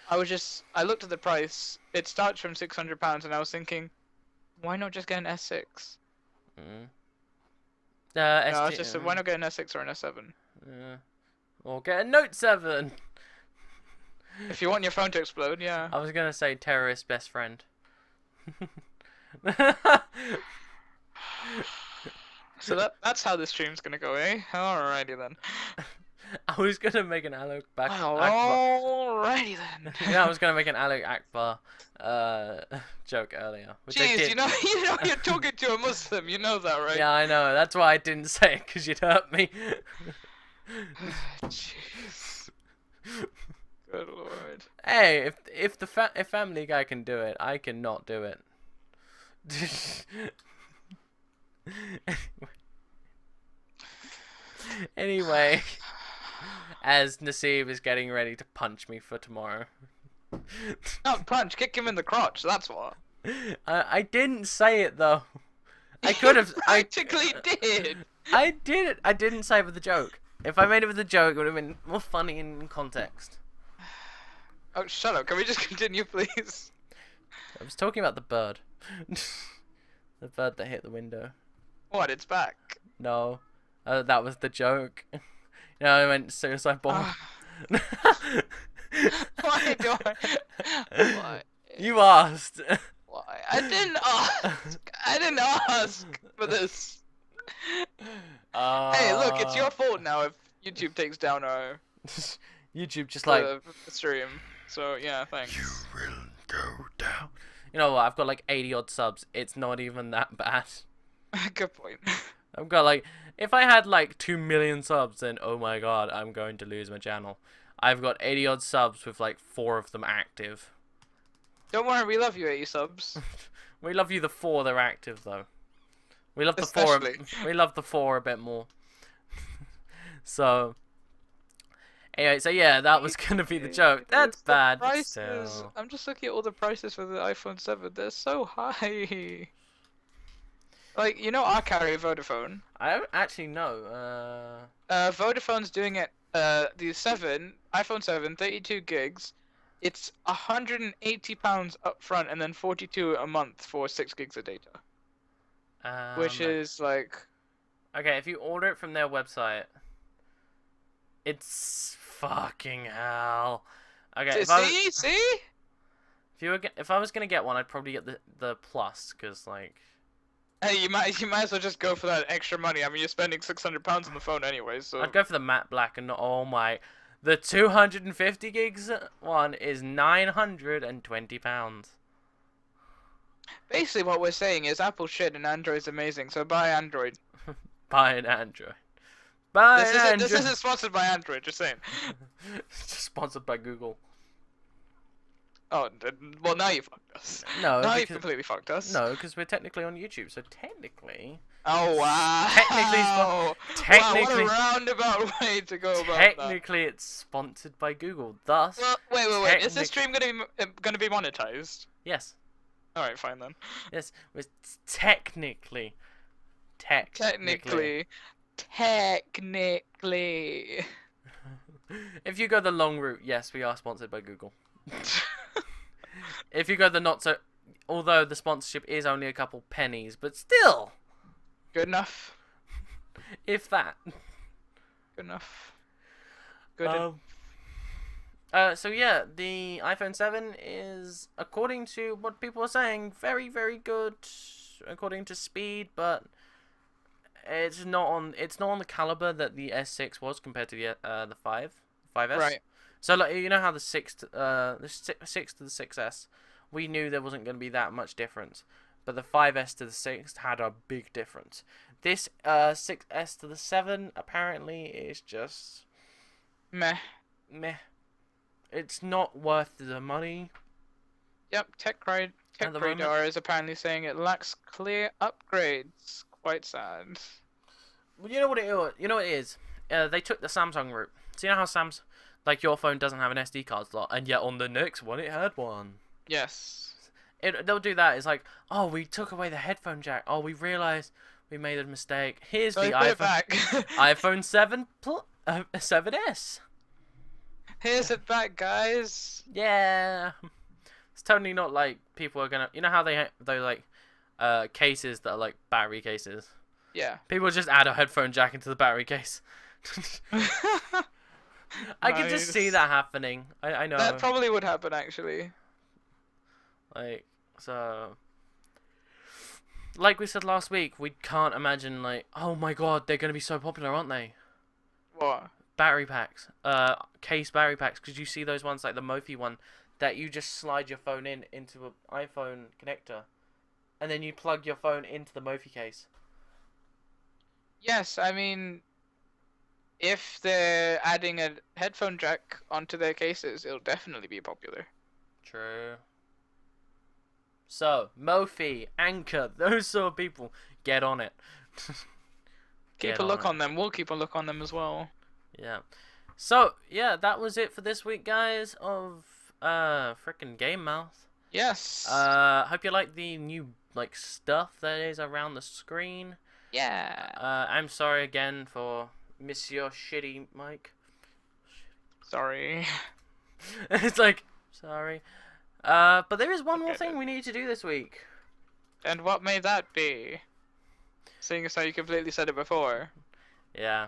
I looked at the price. It starts from £600, and I was thinking, why not just get an S6? Mm. No, I was just why not get an S6 or an S7? Or get a Note 7. If you want your phone to explode, yeah. I was gonna say terrorist best friend. So that's how this stream's gonna go, eh? Alrighty then. I was gonna make an Alok Akbar. Alrighty then. Yeah, I was gonna make an Alok Akbar joke earlier. Which I Jeez, did. you know you're talking to a Muslim. You know that, right? Yeah, I know. That's why I didn't say it, because you'd hurt me. Jeez. Good lord. Hey, if Family Guy can do it, I cannot do it. Anyway, as Nasib is getting ready to punch me for tomorrow. Not punch, kick him in the crotch. That's what. I didn't say it though. I could have. I practically did. I did it. I didn't say it with a joke. If I made it with a joke, it would have been more funny in context. Oh, shut up. Can we just continue, please? I was talking about the bird. The bird that hit the window. What? It's back. No. That was the joke. You know, I went suicide bomb. Why do I? Why? You asked. Why? I didn't ask. I didn't ask for this. Hey, look, it's your fault now if YouTube takes down our YouTube just like the stream. So yeah, thanks. You will go down. You know what? I've got like 80 odd subs. It's not even that bad. Good point. I've got like, if I had like 2 million subs, then oh my god, I'm going to lose my channel. I've got 80 odd subs with like 4 of them active. Don't worry, we love you, 80 subs. We love you the 4 that are active though. We love the Especially. 4. We love the 4 a bit more. So anyway, so yeah, that was gonna be the joke. That's bad. But still. I'm just looking at all the prices for the iPhone 7. They're so high. Like, you know, I carry Vodafone. I don't actually know. Vodafone's doing it. The iPhone 7, 32 gigs. It's £180 up front and then 42 a month for 6 gigs of data. Which is like. Okay, if you order it from their website, it's fucking hell. Okay, See? If I was gonna get one, I'd probably get the plus, cause like. Hey, you might as well just go for that extra money. I mean, you're spending £600 on the phone anyway, so. I'd go for the matte black and oh my, the 250 gigs one is £920. Basically, what we're saying is Apple's shit and Android's amazing, so buy Android. Buy an Android. Buy an Android. This isn't sponsored by Android, just saying. Just sponsored by Google. Oh, well, now you fucked us. No, now you completely fucked us. No, because we're technically on YouTube, so technically. Oh wow! Technically, wow, what a roundabout way to go about technically, it's sponsored by Google. Thus, well, wait. Is this stream gonna be monetized? Yes. All right, fine then. Yes, it's technically. If you go the long route, yes, we are sponsored by Google. If you go the not so, although the sponsorship is only a couple pennies, but still. Good enough. If that. Good enough. Good. So yeah, the iPhone 7 is, according to what people are saying, very, very good, according to speed, but it's not on the caliber that the S6 was compared to the 5S. Right. So like, you know how the 6 to the 6S, we knew there wasn't going to be that much difference, but the 5S to the 6 had a big difference. This 6S to the 7 apparently is just meh. It's not worth the money. Yep, TechRadar is apparently saying it lacks clear upgrades. quite sad. Well, you know what it is. They took the Samsung route. So you know how like your phone doesn't have an SD card slot, and yet on the next one it had one. Yes. They'll do that. It's like, oh, we took away the headphone jack. Oh, we realized we made a mistake. Here's So the they put it iPhone, back. iPhone 7S. Here's it back, guys. Yeah. It's totally not like people are gonna. You know how they like cases that are like battery cases. Yeah. People just add a headphone jack into the battery case. I can just see Nice. that happening. I know. That probably would happen, actually. Like, so. Like we said last week, we can't imagine, like, oh my god, they're going to be so popular, aren't they? What? Battery packs. Case battery packs. Because you see those ones, like the Mophie one, that you just slide your phone into an iPhone connector. And then you plug your phone into the Mophie case. Yes, I mean, if they're adding a headphone jack onto their cases, it'll definitely be popular. True. So, Mophie, Anchor, those sort of people, get on it. Keep a look on them. We'll keep a look on them as well. Yeah. So, yeah, that was it for this week, guys, of frickin' GameMouth. Yes. Hope you like the new, like, stuff that is around the screen. Yeah. I'm sorry again for Monsieur Shitty Mike. Sorry. It's like, sorry. But there is one more Okay, thing we need to do this week. And what may that be? Seeing as how you completely said it before. Yeah.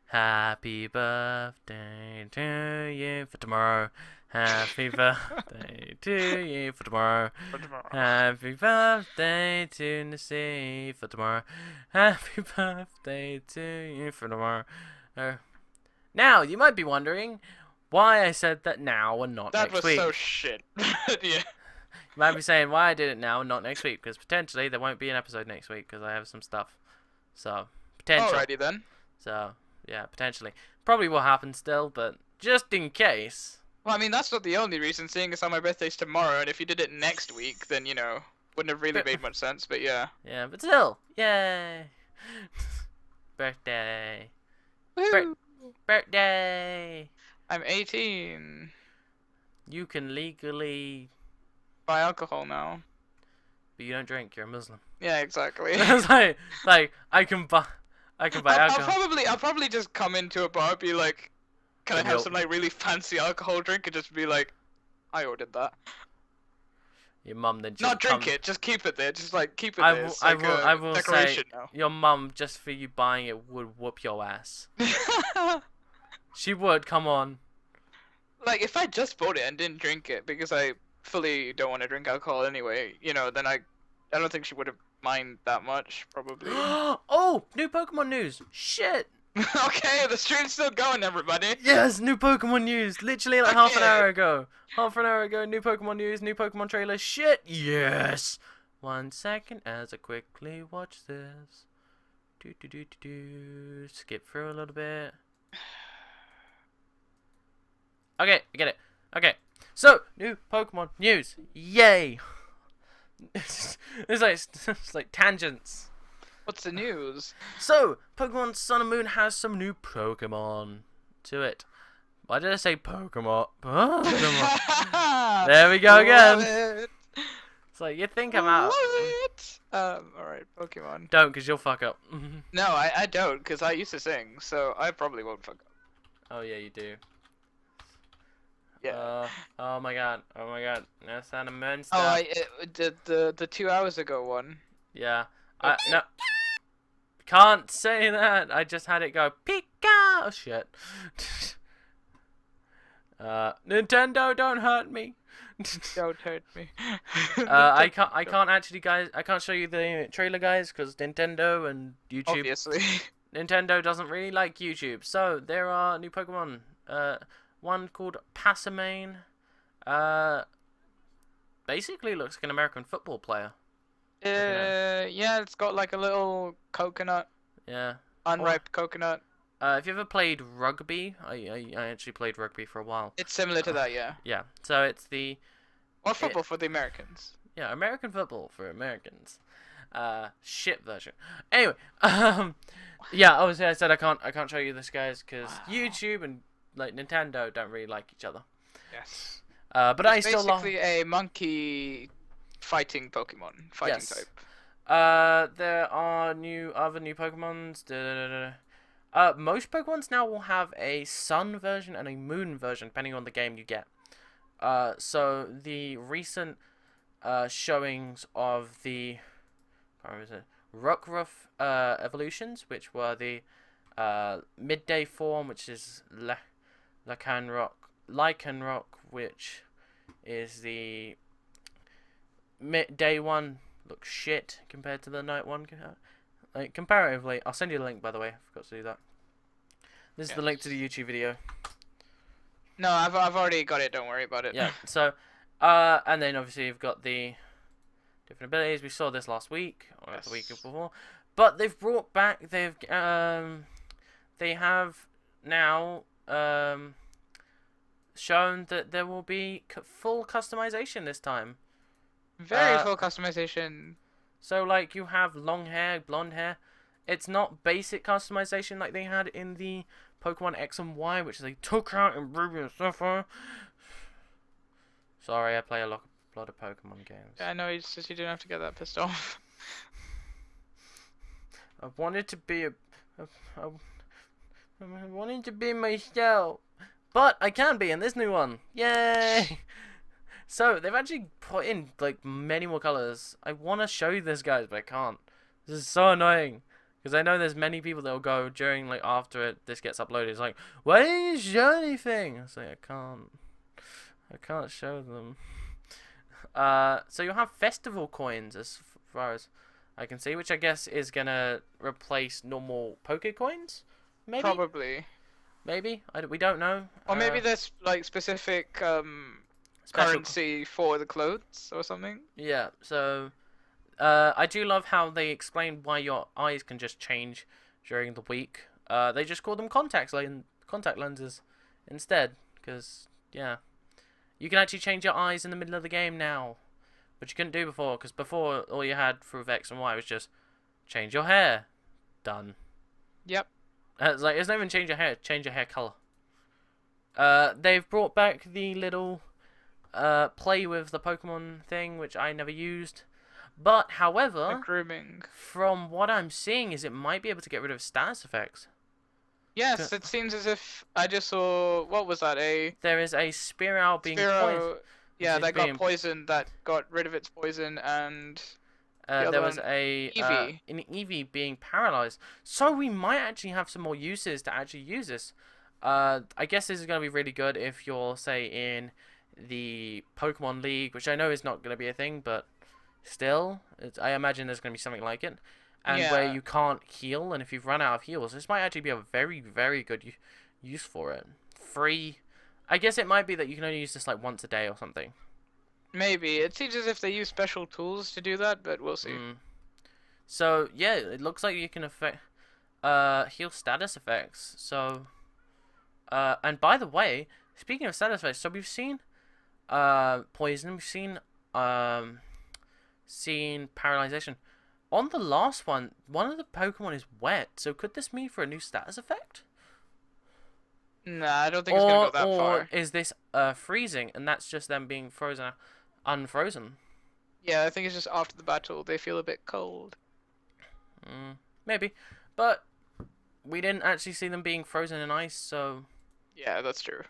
Happy birthday to you for tomorrow. Happy birthday to you for tomorrow. Happy birthday to Nassi for tomorrow. Happy birthday to you for tomorrow. Now, you might be wondering why I said that now and not That next was week. so shit. Yeah. You might be saying why I did it now and not next week, because potentially there won't be an episode next week because I have some stuff. So, potential. Alrighty then. So, yeah, potentially. Probably will happen still, but just in case. Well, I mean, that's not the only reason, seeing as how my birthday's tomorrow, and if you did it next week, then, you know, wouldn't have really made much sense, but yeah. Yeah, but still. Yay. Birthday. Woo! Birthday. I'm 18. You can legally, Buy alcohol now. but you don't drink. You're a Muslim. Yeah, exactly. It's like I can buy alcohol. I'll probably just come into a bar, be like, can I Give me have a- some like really fancy alcohol drink, and just be like, I ordered that. Your mum then just Not drink come- it, just keep it there. Just like keep it I there. will- It's I like will- a I will say- decoration now. Your mum, just for you buying it, would whoop your ass. She would. Come on. Like if I just bought it and didn't drink it because I fully don't want to drink alcohol anyway, you know, then I don't think she would have mind that much, probably. Oh, new Pokemon news. Shit. Okay, the stream's still going, everybody. Yes, new Pokemon news. Literally like half an Okay. hour ago. Half an hour ago, new Pokemon news, new Pokemon trailer. Shit. Yes. 1 second as I quickly watch this. Skip through a little bit. Okay, I get it. Okay. So, new Pokemon news. Yay. It's like tangents. What's the news? So, Pokemon Sun and Moon has some new Pokemon to it. Why did I say Pokemon? Pokemon. There we go again. Love it. It's like, you think I'm out. Love it. Alright, Pokemon. Don't, because you'll fuck up. No, I don't, because I used to sing, so I probably won't fuck up. Oh, yeah, you do. Yeah. Oh my god. Oh my god. That's not a monster. Oh, the 2 hours ago one. Yeah. No. Can't say that. I just had it go Pika. Oh shit. Nintendo, don't hurt me. Don't hurt me. I can't actually, guys. I can't show you the trailer, guys, because Nintendo and YouTube. Obviously. Nintendo doesn't really like YouTube. So there are new Pokemon. One called Passamane. Basically looks like an American football player. Yeah, it's got like a little coconut, Yeah. unripe coconut. Have you ever played rugby? I actually played rugby for a while. It's similar to that, yeah. Yeah. So it's the Or football for the Americans. American football for Americans. shit version. Anyway, yeah, obviously I said I can't show you this, guys, because YouTube and like Nintendo don't really like each other. Yes. But It's I still love. basically a monkey fighting Pokemon, fighting Yes. type. There are other new Pokemons. Most Pokemons now will have a Sun version and a Moon version, depending on the game you get. So the recent showings of the Rockruff evolutions, which were the midday form, which is Lycanroc, which is the day one, looks shit compared to the night one. Like comparatively, I'll send you the link, by the way. I forgot to do that. This is the link to the YouTube video. No, I've already got it. Don't worry about it. Yeah. So, and then obviously you've got the different abilities. We saw this last week or the week before, but they've brought back. They have now shown that there will be full customization this time. Very full customization. So like you have long hair, blonde hair. It's not basic customization like they had in the Pokemon X and Y, which they took out in Ruby and Sapphire. Sorry, I play a lot of Pokemon games. Yeah, I know. You didn't have to get that pissed off. I wanted to be I wanted to be myself, but I can be in this new one. Yay! So they've actually put in like many more colors. I want to show you this, guys, but I can't. This is so annoying. Because I know there's many people that will go during, like, after this gets uploaded. It's like, why didn't you show anything? I say, I can't show them. So you'll have festival coins as far as I can see, which I guess is going to replace normal Poke coins? Maybe? Probably. Maybe? We don't know. Or maybe there's, like, specific currency for the clothes or something. Yeah, so... I do love how they explain why your eyes can just change during the week. They just call them contact lenses instead. Because, yeah. You can actually change your eyes in the middle of the game now. Which you couldn't do before. Because before, all you had through X and Y was just change your hair. Done. Yep. It's like, it's not even change your hair color. They've brought back the little play with the Pokemon thing, which I never used. But, however, grooming. From what I'm seeing is it might be able to get rid of status effects. Yes, it seems as if I just saw, what was that, There is a Spearow being poisoned. Yeah, that got poisoned, that got rid of its poison, and there was an Eevee being paralyzed. So we might actually have some more uses to actually use this. I guess this is going to be really good if you're, say, in the Pokemon League, which I know is not going to be a thing, but... Still, I imagine there's going to be something like it. And where you can't heal, and if you've run out of heals, this might actually be a very, very good use for it. Free. I guess it might be that you can only use this like once a day or something. Maybe. It seems as if they use special tools to do that, but we'll see. So, yeah, it looks like you can heal status effects. So, and by the way, speaking of status effects, so we've seen poison, we've seen paralyzation. On the last one of the Pokemon is wet, so could this mean for a new status effect? Nah, I don't think it's gonna go that far. Or is this freezing, and that's just them being unfrozen? Yeah, I think it's just after the battle they feel a bit cold. Maybe, but we didn't actually see them being frozen in ice, so... Yeah, that's true.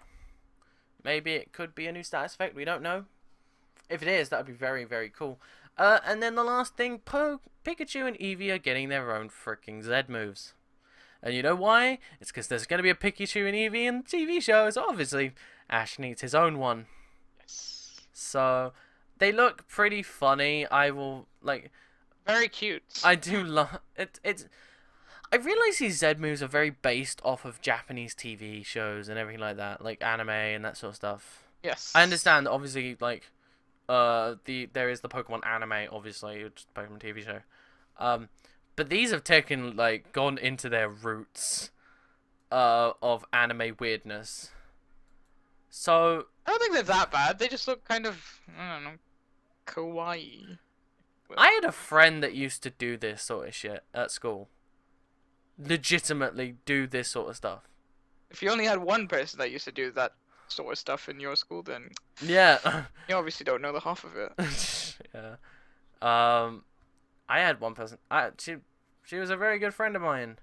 Maybe it could be a new status effect, we don't know. If it is, that would be very, very cool. And then the last thing, Pikachu and Eevee are getting their own freaking Z moves. And you know why? It's because there's going to be a Pikachu and Eevee in the TV shows. Obviously, Ash needs his own one. Yes. So, they look pretty funny. I will, like... Very cute. I do love... I realize these Z moves are very based off of Japanese TV shows and everything like that. Like anime and that sort of stuff. Yes. I understand, obviously, like... there is the Pokemon anime, obviously, which is the Pokemon TV show. But these have gone into their roots of anime weirdness. So I don't think they're that bad. They just look kind of, I don't know, kawaii. I had a friend that used to do this sort of shit at school. Legitimately do this sort of stuff. If you only had one person that used to do that sort of stuff in your school, then Yeah. you obviously don't know the half of it. Yeah. I had one person. She was a very good friend of mine.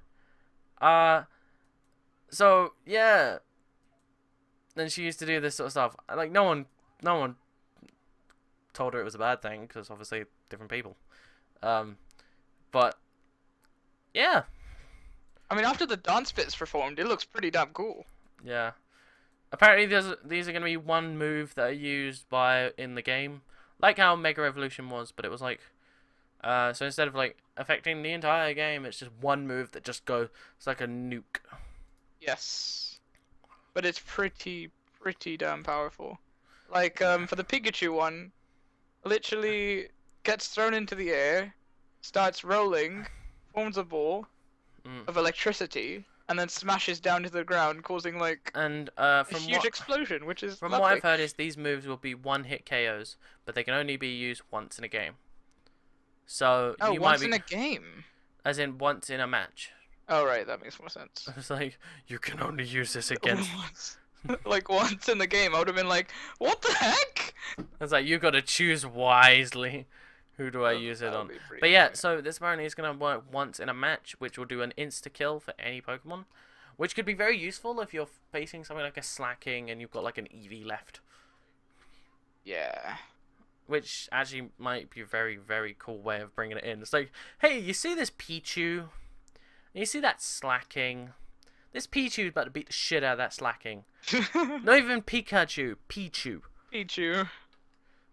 So yeah. Then she used to do this sort of stuff. Like no one told her it was a bad thing because obviously different people. But yeah. I mean, after the dance bit's performed, it looks pretty damn cool. Yeah. Apparently, these are going to be one move that are used in the game, like how Mega Evolution was, but it was like, so instead of like affecting the entire game, it's just one move that just goes. It's like a nuke. Yes, but it's pretty damn powerful. Like for the Pikachu one, literally gets thrown into the air, starts rolling, forms a ball of electricity, and then smashes down to the ground, causing like a huge explosion, which is from lovely. what I've heard is these moves will be one-hit KOs, but they can only be used once in a game. So you once might be, in a game, as in once in a match. Oh right, that makes more sense. It's like you can only use this against. Like once in the game, I would have been like, "What the heck?" It's like you got to choose wisely. Who do I use it on? But yeah, so this apparently is going to work once in a match, which will do an insta-kill for any Pokemon. Which could be very useful if you're facing something like a Slacking and you've got like an Eevee left. Yeah. Which actually might be a very, very cool way of bringing it in. It's like, hey, you see this Pichu? You see that Slacking? This Pichu's about to beat the shit out of that Slacking. Not even Pikachu, Pichu. Pichu.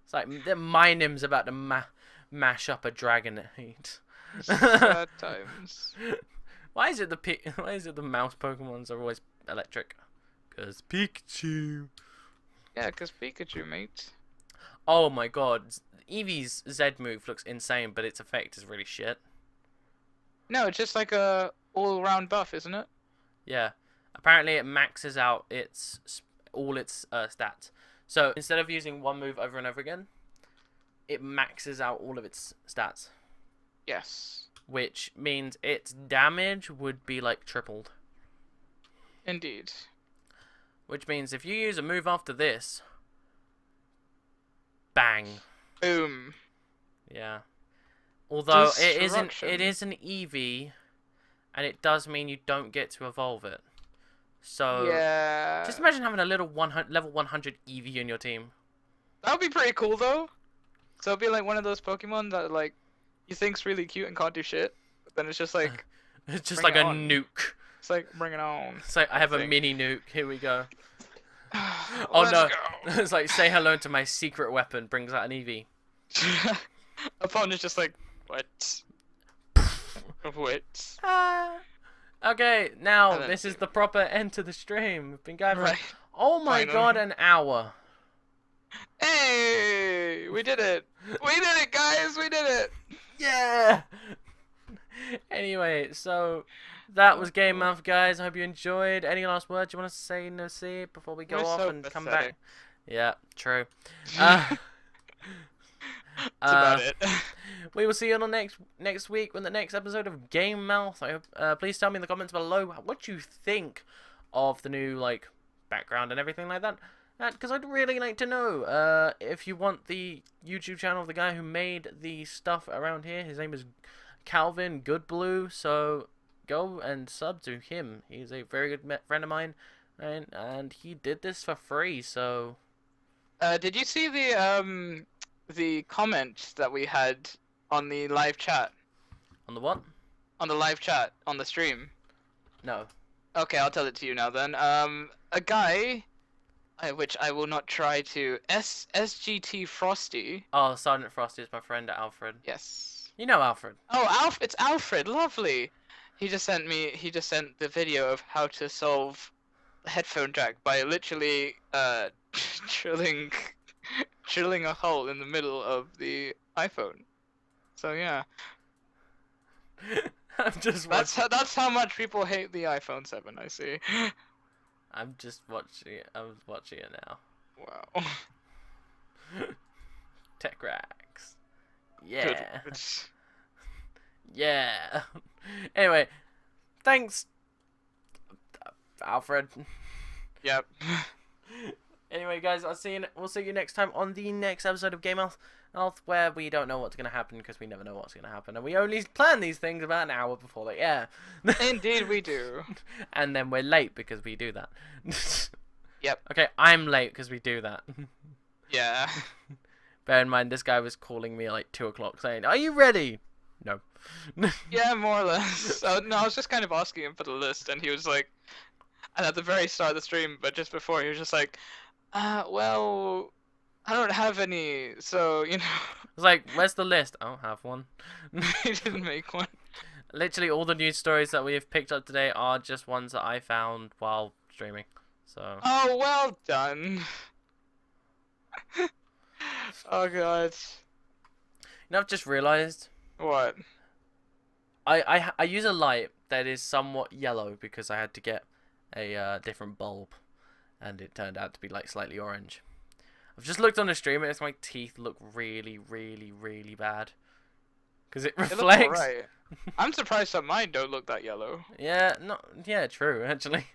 It's like the Minim's about to mash up a Dragonite. Sad times. Why is it the mouse Pokemons are always electric? Cause Pikachu. Yeah, cause Pikachu, mate. Oh my god, Eevee's Z move looks insane, but its effect is really shit. No, it's just like a all-round buff, isn't it? Yeah. Apparently it maxes out all its stats. So instead of using one move over and over again, it maxes out all of its stats. Yes. Which means its damage would be like tripled. Indeed. Which means if you use a move after this, bang. Boom. Yeah. Although it is an Eevee, and it does mean you don't get to evolve it. So yeah. Just imagine having a little level 100 Eevee in your team. That would be pretty cool though. So it'd be like one of those Pokemon that like you think's really cute and can't do shit, but then it's just like it's just like a nuke. It's like bring it on. It's like I have a mini nuke. Here we go. Oh no! It's like say hello to my secret weapon. Brings out an Eevee. Opponent's just like what? What? Okay, now this is the proper end to the stream. We've been going for oh my god, an hour. Hey, we did it! We did it, guys! We did it! Yeah. Anyway, so that was GameMouth, guys. I hope you enjoyed. Any last words you want to say, Nosy, before we go off and come back? Yeah, true. That's about it. We will see you on the next week with the next episode of GameMouth. Please tell me in the comments below what you think of the new like background and everything like that. Because I'd really like to know if you want the YouTube channel of the guy who made the stuff around here. His name is Calvin Goodblue, so go and sub to him. He's a very good friend of mine, and he did this for free. So, did you see the comment that we had on the live chat? On the what? On the live chat on the stream. No. Okay, I'll tell it to you now then. A guy. Which I will not try to. SGT Frosty. Oh, Sergeant Frosty is my friend Alfred. Yes. You know Alfred. Oh, it's Alfred. Lovely. He just sent the video of how to solve the headphone jack by literally drilling a hole in the middle of the iPhone. So yeah. I'm just. That's how much people hate the iPhone 7. I see. I'm just watching it. I was watching it now. Wow. Tech Racks. Yeah. Good. Yeah. Anyway, thanks, Alfred. Yep. Anyway, guys, we'll see you next time on the next episode of GameMouth, where we don't know what's going to happen because we never know what's going to happen, and we only plan these things about an hour before they air. Indeed, we do. And then we're late because we do that. Yep. Okay, I'm late because we do that. Yeah. Bear in mind, this guy was calling me at like 2 o'clock saying, "Are you ready?" No. Yeah, more or less. No, I was just kind of asking him for the list, and he was like, and at the very start of the stream, but just before, he was just like, well, I don't have any, so, you know. I was like, "Where's the list?" I don't have one. He didn't make one. Literally, all the news stories that we have picked up today are just ones that I found while streaming. So. Oh, well done. Oh, God. You know, I've just realised. What? I use a light that is somewhat yellow because I had to get a different bulb, and it turned out to be like slightly orange. I've just looked on the stream and my teeth look really, really, really bad because it reflects. It looks alright. I'm surprised that mine don't look that yellow. Yeah, yeah, true actually.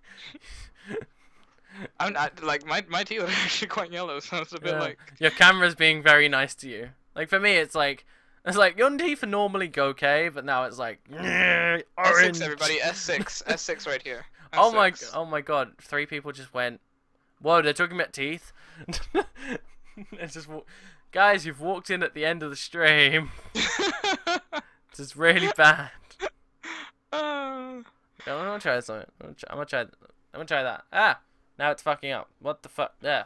Like my teeth are actually quite yellow, so it's a bit like your camera's being very nice to you. Like for me, it's like your teeth are normally okay, but now it's like orange. S6, everybody, S6 right here. S6. Oh my God! 3 people just went. Whoa, they're talking about teeth. It's just guys, you've walked in at the end of the stream. This is really bad. I'm gonna try something. I'm gonna try that. Ah, now it's fucking up. What the fuck? There.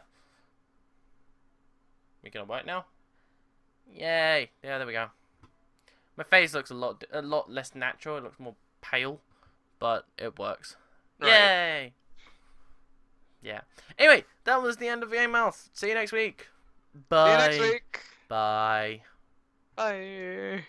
We gonna work now? Yay! Yeah, there we go. My face looks a lot less natural. It looks more pale, but it works. Right. Yay! Yeah. Anyway, that was the end of GameMouth. See you next week. Bye. See you next week. Bye. Bye.